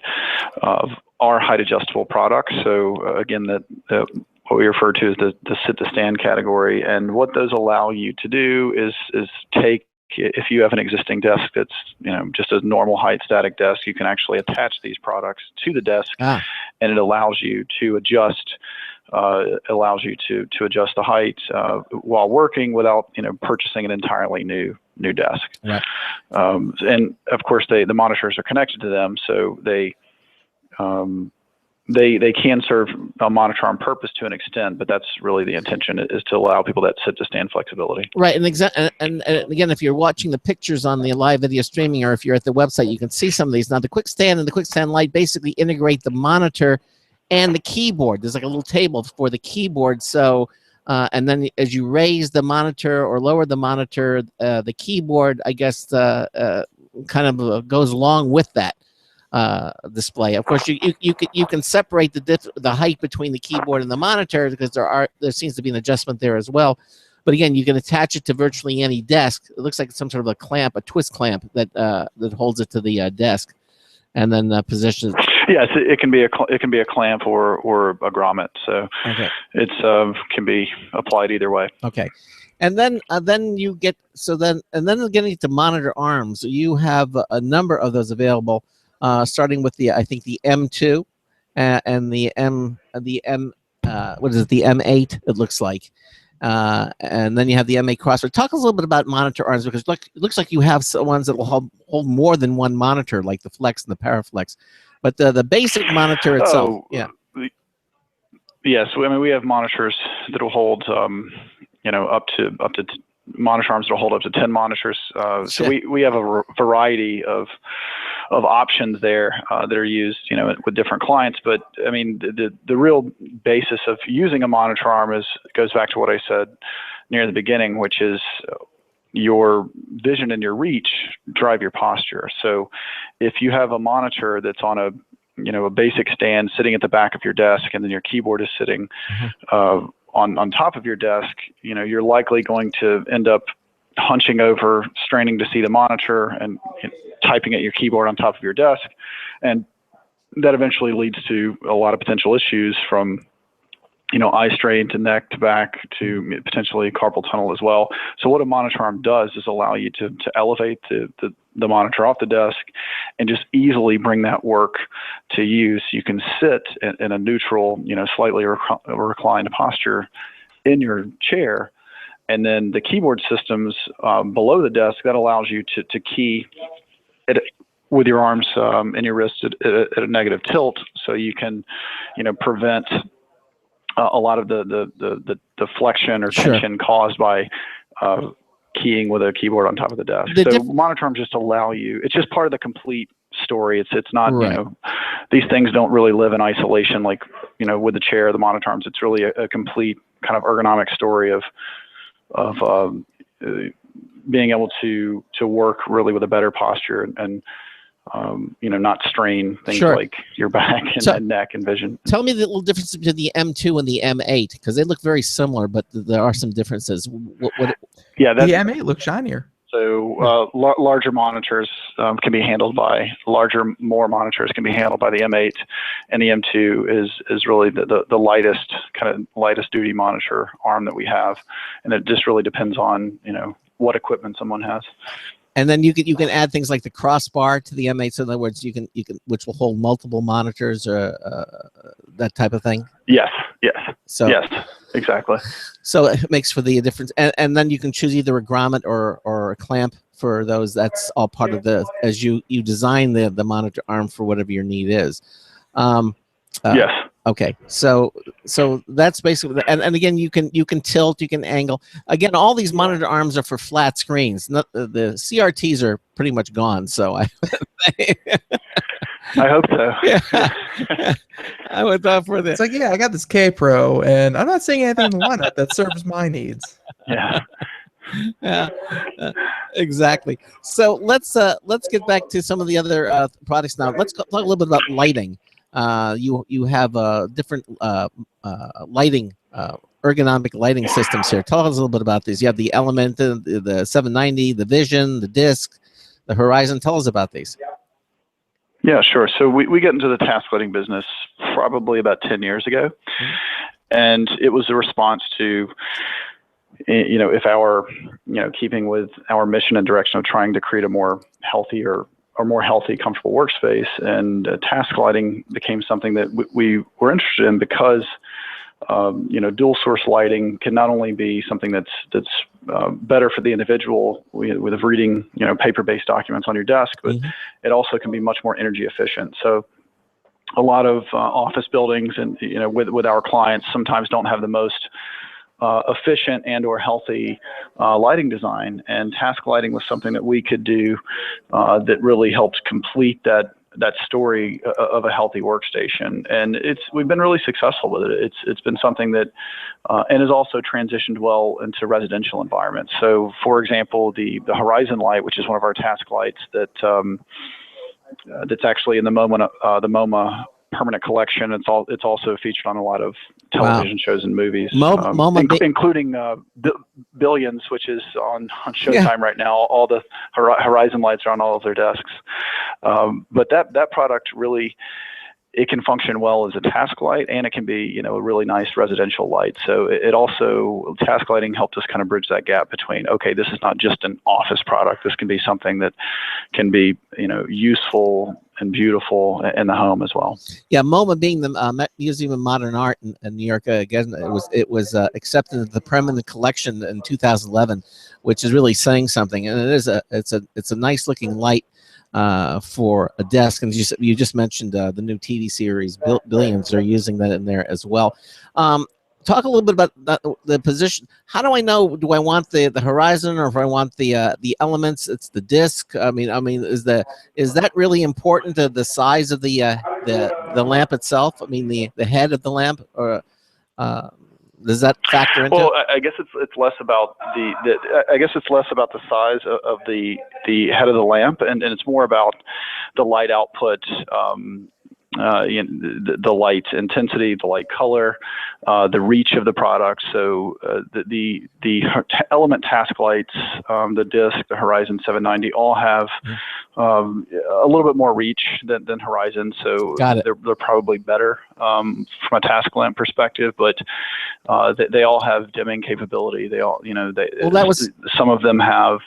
are height adjustable products. So again, what we refer to as the sit to stand category. And what those allow you to do is take, if you have an existing desk that's just a normal height static desk, you can actually attach these products to the desk, and it allows you to adjust adjust the height while working without purchasing an entirely new desk. Right. And of course, the monitors are connected to them, so they can serve a monitor arm purpose to an extent, but that's really the intention, is to allow people that sit to stand flexibility. Right, and again, if you're watching the pictures on the live video streaming, or if you're at the website, you can see some of these. Now, the quick stand and the quick stand light basically integrate the monitor and the keyboard. There's like a little table for the keyboard. So, and then as you raise the monitor or lower the monitor, the keyboard, I guess, kind of goes along with that display. Of course, you can separate the height between the keyboard and the monitor, because there seems to be an adjustment there as well. But again, you can attach it to virtually any desk. It looks like some sort of a clamp, a twist clamp that holds it to the desk, and then positions. Yes, it can be a clamp or a grommet. So okay. It's can be applied either way. Okay. And then you get getting to monitor arms. You have a number of those available, starting with the M2 and the M8. It looks like, and then you have the M8 Crossfit. Talk a little bit about monitor arms, because it looks like you have some ones that will hold more than one monitor, like the Flex and the Paraflex. But the basic monitor itself, yeah. Yes, we have monitors that will hold, up to monitor arms that will hold up to 10 monitors. So we have a variety of options there that are used, with different clients. But I mean, the real basis of using a monitor arm goes back to what I said near the beginning, which is your vision and your reach drive your posture. So if you have a monitor that's on a basic stand sitting at the back of your desk, and then your keyboard is sitting on top of your desk, you're likely going to end up hunching over, straining to see the monitor, and typing at your keyboard on top of your desk, and that eventually leads to a lot of potential issues from eye strain to neck to back to potentially carpal tunnel as well. So what a monitor arm does is allow you to elevate the monitor off the desk and just easily bring that work to you. So you can sit in a neutral, slightly reclined posture in your chair. And then the keyboard systems below the desk, that allows you to key it with your arms and your wrist at a negative tilt, so you can, prevent a lot of the flexion or tension caused by keying with a keyboard on top of the desk. So monitor arms just allow you. It's just part of the complete story. It's not right. These things don't really live in isolation like with the chair, the monitor arms. It's really a complete kind of ergonomic story of being able to work really with a better posture and not strain things like your back and neck and vision. Tell me the little difference between the M2 and the M8, because they look very similar, but there are some differences. The M8 looks shinier. So larger monitors can be handled by more monitors can be handled by the M8, and the M2 is really the lightest duty monitor arm that we have, and it just really depends on what equipment someone has. And then you can add things like the crossbar to the M8. So in other words, you can which will hold multiple monitors or that type of thing. Yes. So yes, exactly. So it makes for the difference, and then you can choose either a grommet or a clamp for those. That's all part of as you design the monitor arm for whatever your need is. Yes. Okay, so that's basically, and again, you can tilt, you can angle. Again, all these monitor arms are for flat screens. Not the CRTs are pretty much gone. So I hope so. Yeah. I would thought for this. It's like, I got this K Pro, and I'm not seeing anything in the lineup that serves my needs. Yeah. Yeah, exactly. So let's get back to some of the other products now. Let's talk a little bit about lighting. You have different lighting, ergonomic lighting systems here. Tell us a little bit about these. You have the Element, the 790, the Vision, the Disc, the Horizon. Tell us about these. Yeah, sure. So we get into the task lighting business probably about 10 years ago, and it was a response to, if our, keeping with our mission and direction of trying to create a more healthy, comfortable workspace, and task lighting became something that we were interested in because, dual source lighting can not only be something that's better for the individual with reading, paper-based documents on your desk, but it also can be much more energy efficient. So a lot of office buildings and, with our clients sometimes don't have the most efficient and or healthy lighting design, and task lighting was something that we could do that really helped complete that story of a healthy workstation. And we've been really successful with it. It's been something that and has also transitioned well into residential environments. So for example, the Horizon light, which is one of our task lights that's actually in the MoMA permanent collection. It's also featured on a lot of television shows and movies, including Billions, which is on Showtime right now. All the Horizon lights are on all of their desks. But that product really, it can function well as a task light, and it can be, a really nice residential light. So it also, task lighting helped us kind of bridge that gap between, okay, this is not just an office product. This can be something that can be, useful and beautiful in the home as well. Yeah, MoMA being the Museum of Modern Art in New York, again, it was accepted into the permanent collection in 2011, which is really saying something. And it's a nice looking light for a desk. And you just mentioned the new TV series Billions are using that in there as well. Talk a little bit about the position. How do I know? Do I want the Horizon, or if I want the Elements? It's the Disc. I mean, is that really important to the size of the lamp itself? I mean, the head of the lamp, or does that factor into? Well, I guess it's less about the size of the head of the lamp, and it's more about the light output. the light intensity, the light color, the reach of the product. So the Element task lights, the disc, the Horizon 790, all have a little bit more reach than Horizon. So they're probably better from a task lamp perspective, but they all have dimming capability. They all, some of them have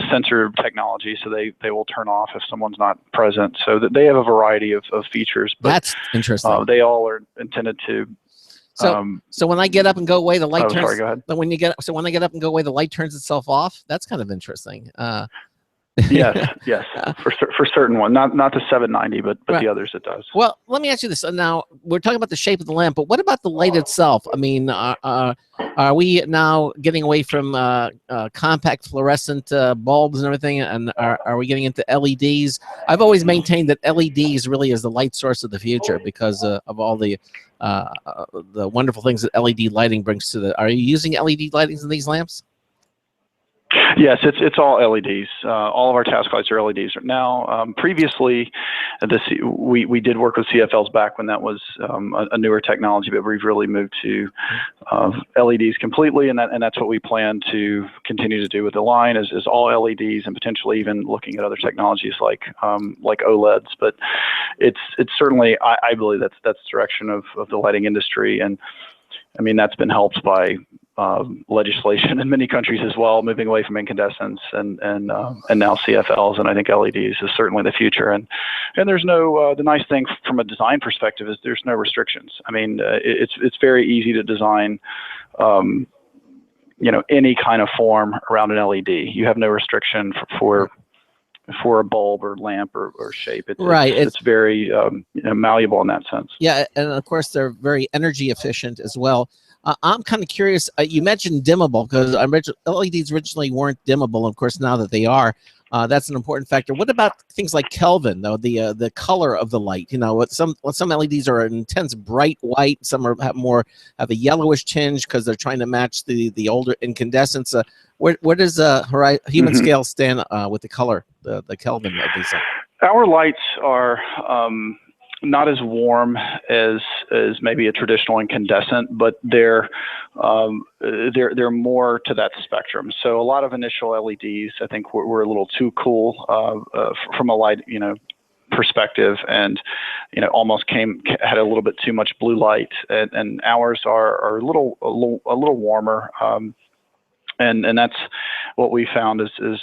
sensor technology, so they will turn off if someone's not present. So that they have a variety of features. But, that's interesting. They all are intended to. So when I get up and go away, the light turns. Sorry, go ahead. When I get up and go away, the light turns itself off. That's kind of interesting. Yes, for certain one, not the 790, but the others it does. Well, let me ask you this. Now we're talking about the shape of the lamp, but what about the light itself? I mean, are we now getting away from compact fluorescent bulbs and everything, and are we getting into LEDs? I've always maintained that LEDs really is the light source of the future because of all the wonderful things that LED lighting brings to the. Are you using LED lightings in these lamps? Yes, it's all LEDs. All of our task lights are LEDs now. Previously, we did work with CFLs back when that was a newer technology, but we've really moved to LEDs completely, and that's what we plan to continue to do with the line is all LEDs, and potentially even looking at other technologies like OLEDs. But it's certainly I believe that's the direction of the lighting industry, and I mean that's been helped by legislation in many countries as well, moving away from incandescents and now CFLs, and I think LEDs is certainly the future. And there's no the nice thing from a design perspective is there's no restrictions. I mean, it's very easy to design any kind of form around an LED. You have no restriction for a bulb or lamp or shape. It's very malleable in that sense. Yeah, and of course they're very energy efficient as well. I'm kind of curious. You mentioned dimmable because LEDs originally weren't dimmable. Of course, now that they are, that's an important factor. What about things like Kelvin, though? The color of the light. Some LEDs are an intense bright white. Some have a yellowish tinge because they're trying to match the older incandescents. Where does Humanscale stand with the color, the Kelvin of these? Our lights are not as warm as maybe a traditional incandescent, but they're more to that spectrum. So a lot of initial LEDs, I think, were a little too cool from a light, perspective, and almost had a little bit too much blue light, and ours are a little warmer, and that's what we found is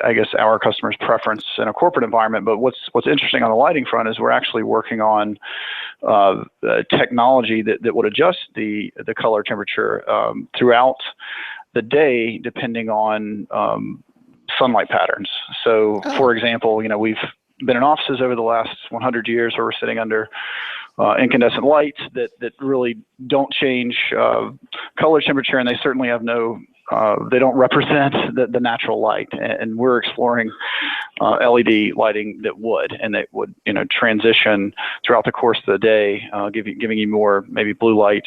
I guess our customers' preference in a corporate environment. But what's interesting on the lighting front is we're actually working on technology that would adjust the color temperature throughout the day depending on sunlight patterns. So, for example, we've been in offices over the last 100 years where we're sitting under incandescent lights that really don't change color temperature, and they certainly have they don't represent the natural light, and we're exploring LED lighting that would transition throughout the course of the day, giving you more maybe blue light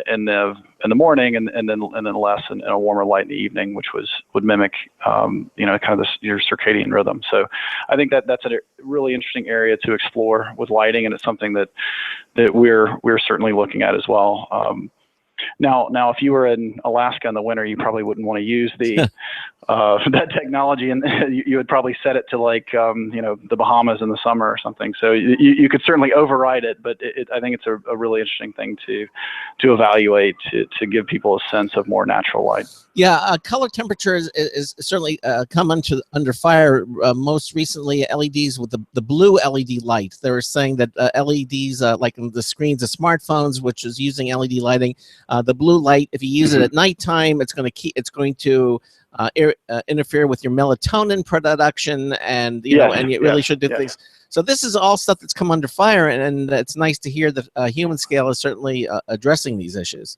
in the morning, and then less in a warmer light in the evening, which would mimic kind of your circadian rhythm. So I think that's a really interesting area to explore with lighting, and it's something that we're certainly looking at as well. Now, if you were in Alaska in the winter, you probably wouldn't want to use that technology, and you would probably set it to the Bahamas in the summer or something. So you could certainly override it, but I think it's a really interesting thing to evaluate to give people a sense of more natural light. Yeah, color temperature is certainly come under fire. Most recently, LEDs with the blue LED light. They were saying that LEDs, like the screens of smartphones, which is using LED lighting, the blue light, if you use it at nighttime, it's going to interfere with your melatonin production, and and you really should do things. So this is all stuff that's come under fire, and it's nice to hear that Humanscale is certainly addressing these issues.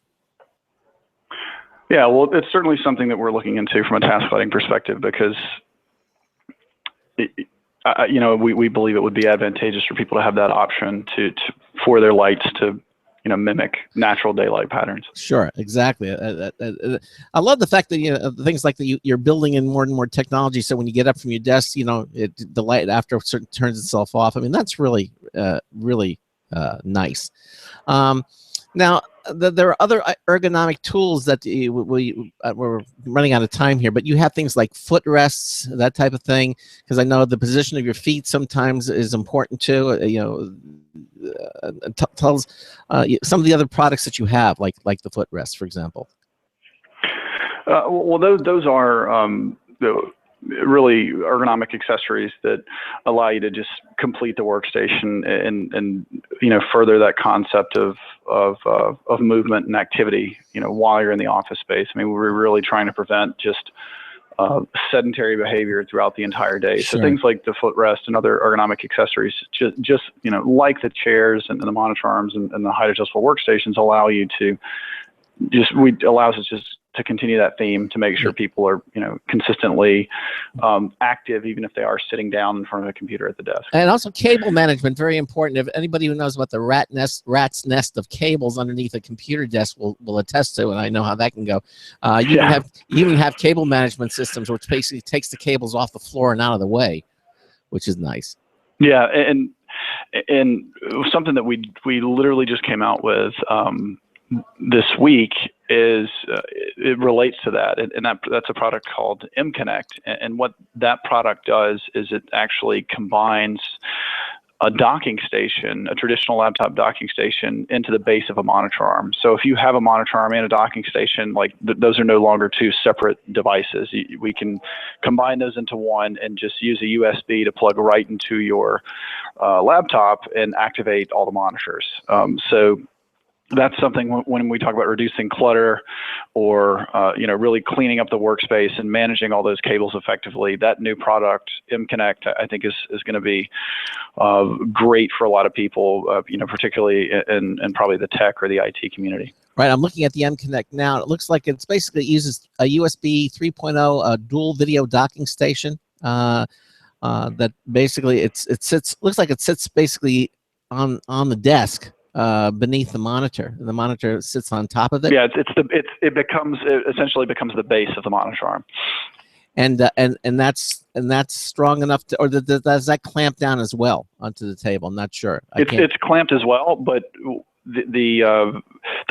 Yeah, well, it's certainly something that we're looking into from a task lighting perspective, because we believe it would be advantageous for people to have that option for their lights to mimic natural daylight patterns. Sure, exactly. I love the fact that things like that you're building in more and more technology. So when you get up from your desk, the light after a certain turns itself off. I mean, that's really nice. Now, there are other ergonomic tools that we're running out of time here, but you have things like footrests, that type of thing, because I know the position of your feet sometimes is important too. Tell us some of the other products that you have, like the footrest, for example. Well, those are really ergonomic accessories that allow you to just complete the workstation and further that concept of movement and activity while you're in the office space. I mean, we're really trying to prevent just sedentary behavior throughout the entire day. Sure. So things like the footrest and other ergonomic accessories, just like the chairs and the monitor arms and the height adjustable workstations, allows us to continue that theme to make sure people are consistently active, even if they are sitting down in front of a computer at the desk. And also cable management, very important. If anybody who knows about the rat's nest of cables underneath a computer desk will attest to, and I know how that can go. You even have cable management systems, which basically takes the cables off the floor and out of the way, which is nice. Yeah, and something that we literally just came out with this week is it relates to that, and that's a product called M-Connect. And what that product does is it actually combines a docking station, a traditional laptop docking station, into the base of a monitor arm. So if you have a monitor arm and a docking station, those are no longer two separate devices. We can combine those into one and just use a USB to plug right into your laptop and activate all the monitors. So that's something when we talk about reducing clutter or really cleaning up the workspace and managing all those cables effectively. That new product, M-Connect, I think is going to be great for a lot of people, particularly in probably the tech or the IT community. Right, I'm looking at the M-Connect now. It looks like it uses a USB 3.0 dual video docking station. That basically looks like it sits basically on the desk. Beneath the monitor, and the monitor sits on top of it. Yeah, it essentially becomes the base of the monitor arm. And that's strong enough to, or does that clamp down as well onto the table? I'm not sure. It's clamped as well, but the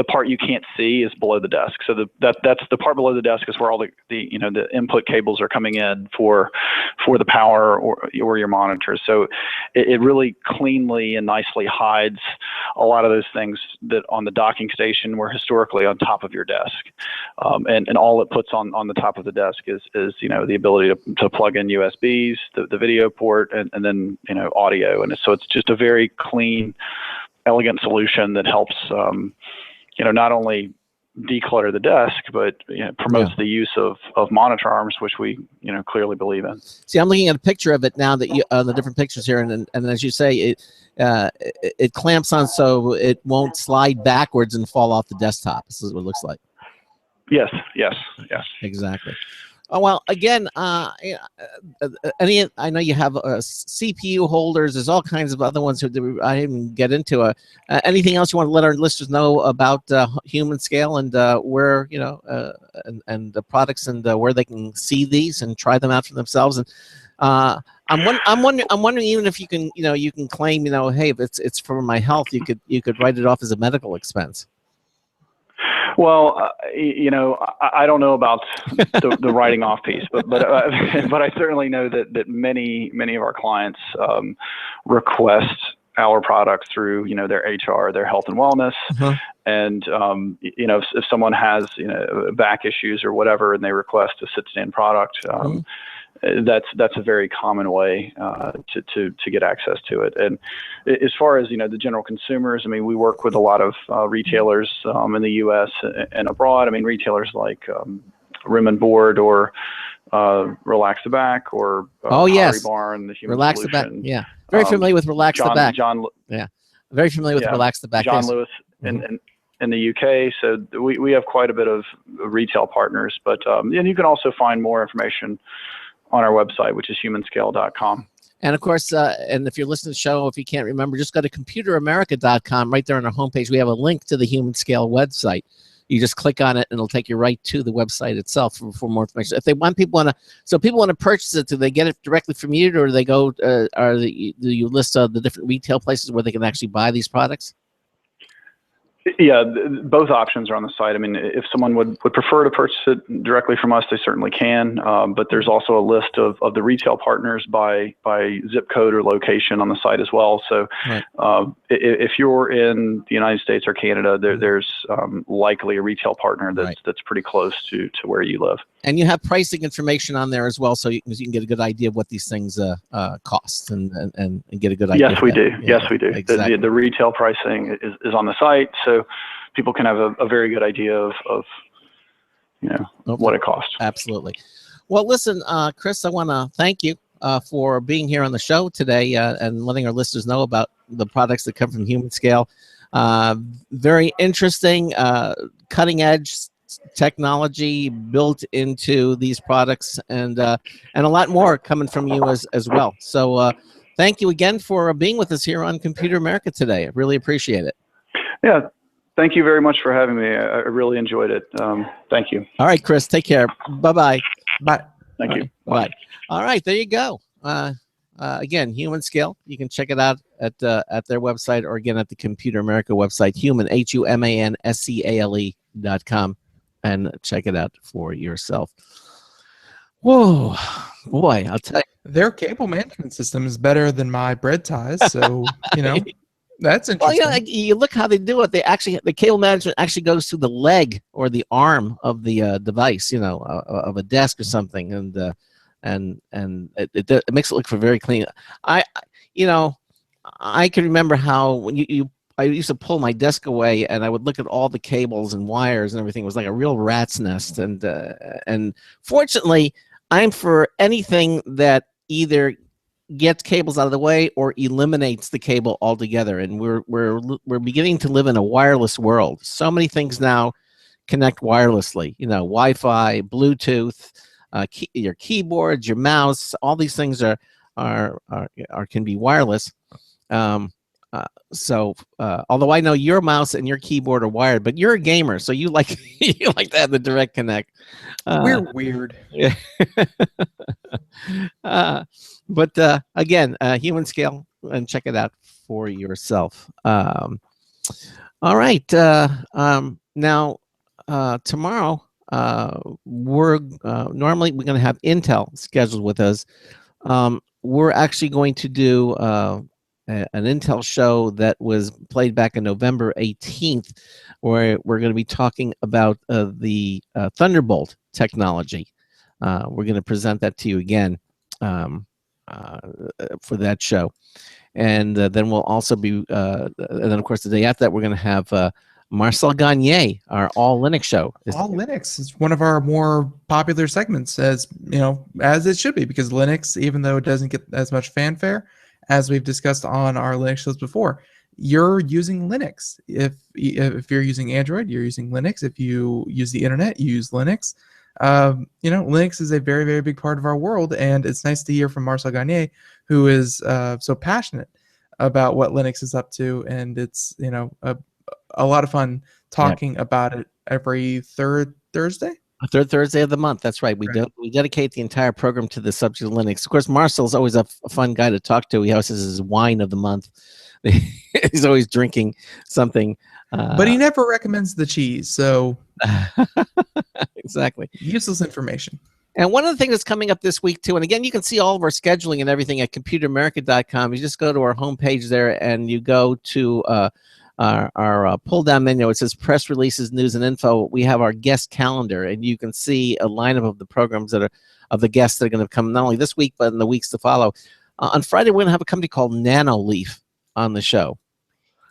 part you can't see is below the desk. So that's the part below the desk is where all the input cables are coming in for the power or your monitors. So it really cleanly and nicely hides a lot of those things that on the docking station were historically on top of your desk. And all it puts on the top of the desk is the ability to plug in USBs, the video port, and then audio. And so it's just a very clean, elegant solution that helps not only declutter the desk, but promotes the use of monitor arms, which we clearly believe in. See, I'm looking at a picture of it now that the different pictures here, and as you say, it clamps on so it won't slide backwards and fall off the desktop. This is what it looks like. Yes. Exactly. Oh, well, again, I know you have CPU holders. There's all kinds of other ones who I didn't get into. Anything else you want to let our listeners know about Humanscale and where and the products and where they can see these and try them out for themselves? And I'm wondering even if you can you can claim hey, if it's for my health, you could write it off as a medical expense. Well, I don't know about the writing off piece, but I certainly know that many of our clients request our products through their HR, their health and wellness, and if someone has back issues or whatever, and they request a sit-stand product. That's a very common way to get access to it. And as far as the general consumers, I mean, we work with a lot of retailers in the U.S. and abroad. I mean, retailers like Room and Board or Relax the Back or yes, Barn, the Human Relax Solution. the Back. Yeah, very familiar with Relax the Back. Yeah, very familiar with Relax the Back. John Lewis in the UK. So we have quite a bit of retail partners, but and you can also find more information on our website, which is humanscale.com. And of course, and if you're listening to the show, if you can't remember, just go to computeramerica.com. Right there on our homepage, we have a link to the Humanscale website. You just click on it, and it'll take you right to the website itself for more information. If they want people want to purchase it, do they get it directly from you, or do they go? Do you list the different retail places where they can actually buy these products? Yeah, both options are on the site. I mean, if someone would prefer to purchase it directly from us, they certainly can. But there's also a list of the retail partners by zip code or location on the site as well. So right. If you're in the United States or Canada, there's likely a retail partner that's pretty close to where you live. And you have pricing information on there as well, so you can get a good idea of what these things cost and get a good idea. Yes, we do. Yeah, yes, we do. Exactly. The retail pricing is on the site, so people can have a very good idea of what it costs. Absolutely. Well, listen, Chris, I want to thank you for being here on the show today and letting our listeners know about the products that come from Humanscale. Very interesting, cutting edge technology built into these products, and a lot more coming from you as well. So thank you again for being with us here on Computer America today. I really appreciate it. Yeah. Thank you very much for having me. I really enjoyed it. Thank you. All right, Chris, take care. Bye-bye. Bye. Thank you. Bye. All right, there you go. Again, Humanscale. You can check it out at their website, or again at the Computer America website, Humanscale.com, and check it out for yourself. Whoa, boy, I'll tell you. Their cable management system is better than my bread ties, so that's interesting. Well, you look how they do it. The cable management actually goes through the leg or the arm of the device, of a desk or something, and it makes it look very clean. I can remember how when I used to pull my desk away, and I would look at all the cables and wires and everything. It was like a real rat's nest. And fortunately, I'm for anything that either gets cables out of the way or eliminates the cable altogether. And we're beginning to live in a wireless world. So many things now connect wirelessly. Wi-Fi, Bluetooth, your keyboards, your mouse. All these things can be wireless. So although I know your mouse and your keyboard are wired, but you're a gamer, so you like to have the direct connect. We're weird. Yeah. But again, Humanscale, and check it out for yourself. All right. Now, tomorrow, we're normally going to have Intel scheduled with us. We're actually going to do an Intel show that was played back on November 18th, where we're going to be talking about the Thunderbolt technology. We're going to present that to you again for that show. And then we'll also be, and then of course the day after that, we're going to have Marcel Gagne, our All Linux show. All Linux is one of our more popular segments, as it should be, because Linux, even though it doesn't get as much fanfare, as we've discussed on our Linux shows before, you're using Linux. If you're using Android, you're using Linux. If you use the internet, you use Linux. Linux is a very, very big part of our world, and it's nice to hear from Marcel Gagne, who is so passionate about what Linux is up to, and it's a lot of fun talking about it every third Thursday. Third Thursday of the month. That's right. We dedicate the entire program to the subject of Linux. Of course, Marcel's always a fun guy to talk to. He always has his wine of the month. He's always drinking something. But he never recommends the cheese, so exactly. Useless information. And one of the things that's coming up this week, too, and again, you can see all of our scheduling and everything at computeramerica.com. You just go to our homepage there, and you go to our pull-down menu. It says press releases, news, and info. We have our guest calendar, and you can see a lineup of the programs of the guests that are going to come not only this week, but in the weeks to follow. On Friday, we're going to have a company called Nanoleaf on the show.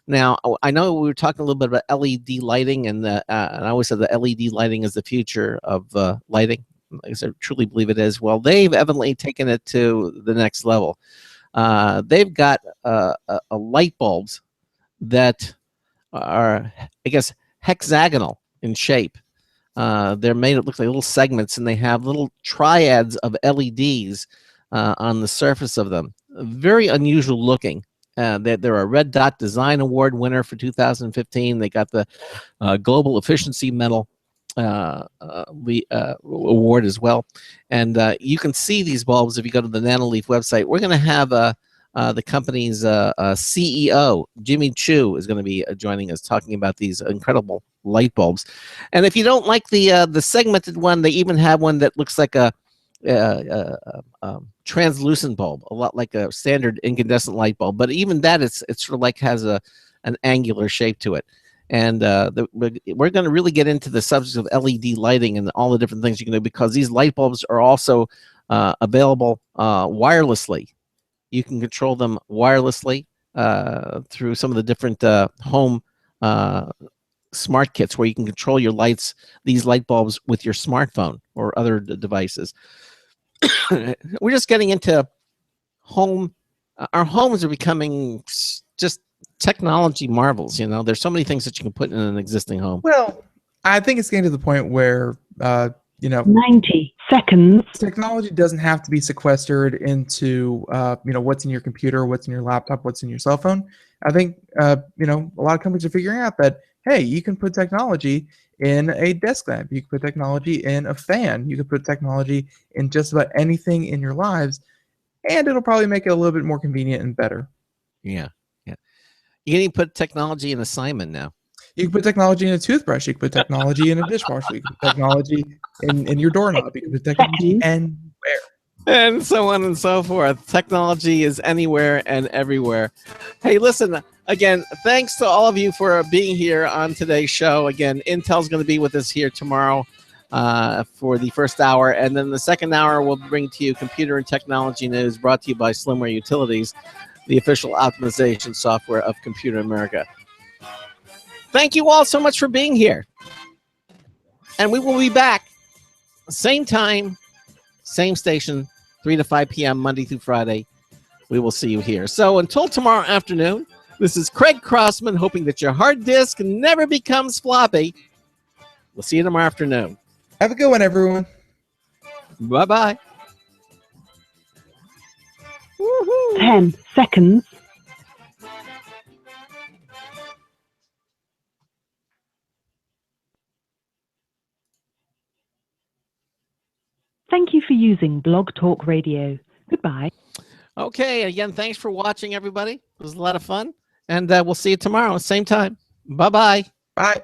Now, I know we were talking a little bit about LED lighting, and I always said that LED lighting is the future of lighting. I truly believe it is. Well, they've evidently taken it to the next level. They've got light bulbs that are, I guess, hexagonal in shape. They're made, it looks like little segments, and they have little triads of LEDs on the surface of them. very unusual looking. They're a Red Dot Design Award winner for 2015. They got the Global Efficiency Medal award as well. And you can see these bulbs if you go to the Nanoleaf website. We're going to have the company's CEO, Jimmy Chu, is going to be joining us talking about these incredible light bulbs. And if you don't like the segmented one, they even have one that looks like a translucent bulb, a lot like a standard incandescent light bulb. But even that, it's sort of like has an angular shape to it. And we're going to really get into the subject of LED lighting and all the different things you can do, because these light bulbs are also available wirelessly. You can control them wirelessly through some of the different home smart kits, where you can control your lights, these light bulbs, with your smartphone or other devices. We're just getting into home. Our homes are becoming just technology marvels. You know, there's so many things that you can put in an existing home. Well, I think it's getting to the point where 90 seconds. Technology doesn't have to be sequestered into what's in your computer, what's in your laptop, what's in your cell phone. I think a lot of companies are figuring out that, hey, you can put technology in a desk lamp, you can put technology in a fan, you can put technology in just about anything in your lives, and it'll probably make it a little bit more convenient and better. Yeah. You can even put technology in a Simon now. You can put technology in a toothbrush. You can put technology in a dishwasher. You can put technology in your doorknob. You can put technology anywhere. And so on and so forth. Technology is anywhere and everywhere. Hey, listen, again, thanks to all of you for being here on today's show. Again, Intel's going to be with us here tomorrow for the first hour. And then the second hour, we'll bring to you computer and technology news, brought to you by Slimware Utilities, the official optimization software of Computer America. Thank you all so much for being here. And we will be back same time, same station, 3 to 5 p.m. Monday through Friday. We will see you here. So until tomorrow afternoon, this is Craig Crossman, hoping that your hard disk never becomes floppy. We'll see you tomorrow afternoon. Have a good one, everyone. Bye-bye. 10 seconds. Thank you for using Blog Talk Radio. Goodbye. Okay, again, thanks for watching, everybody. It was a lot of fun. And we'll see you tomorrow, same time. Bye-bye. Bye.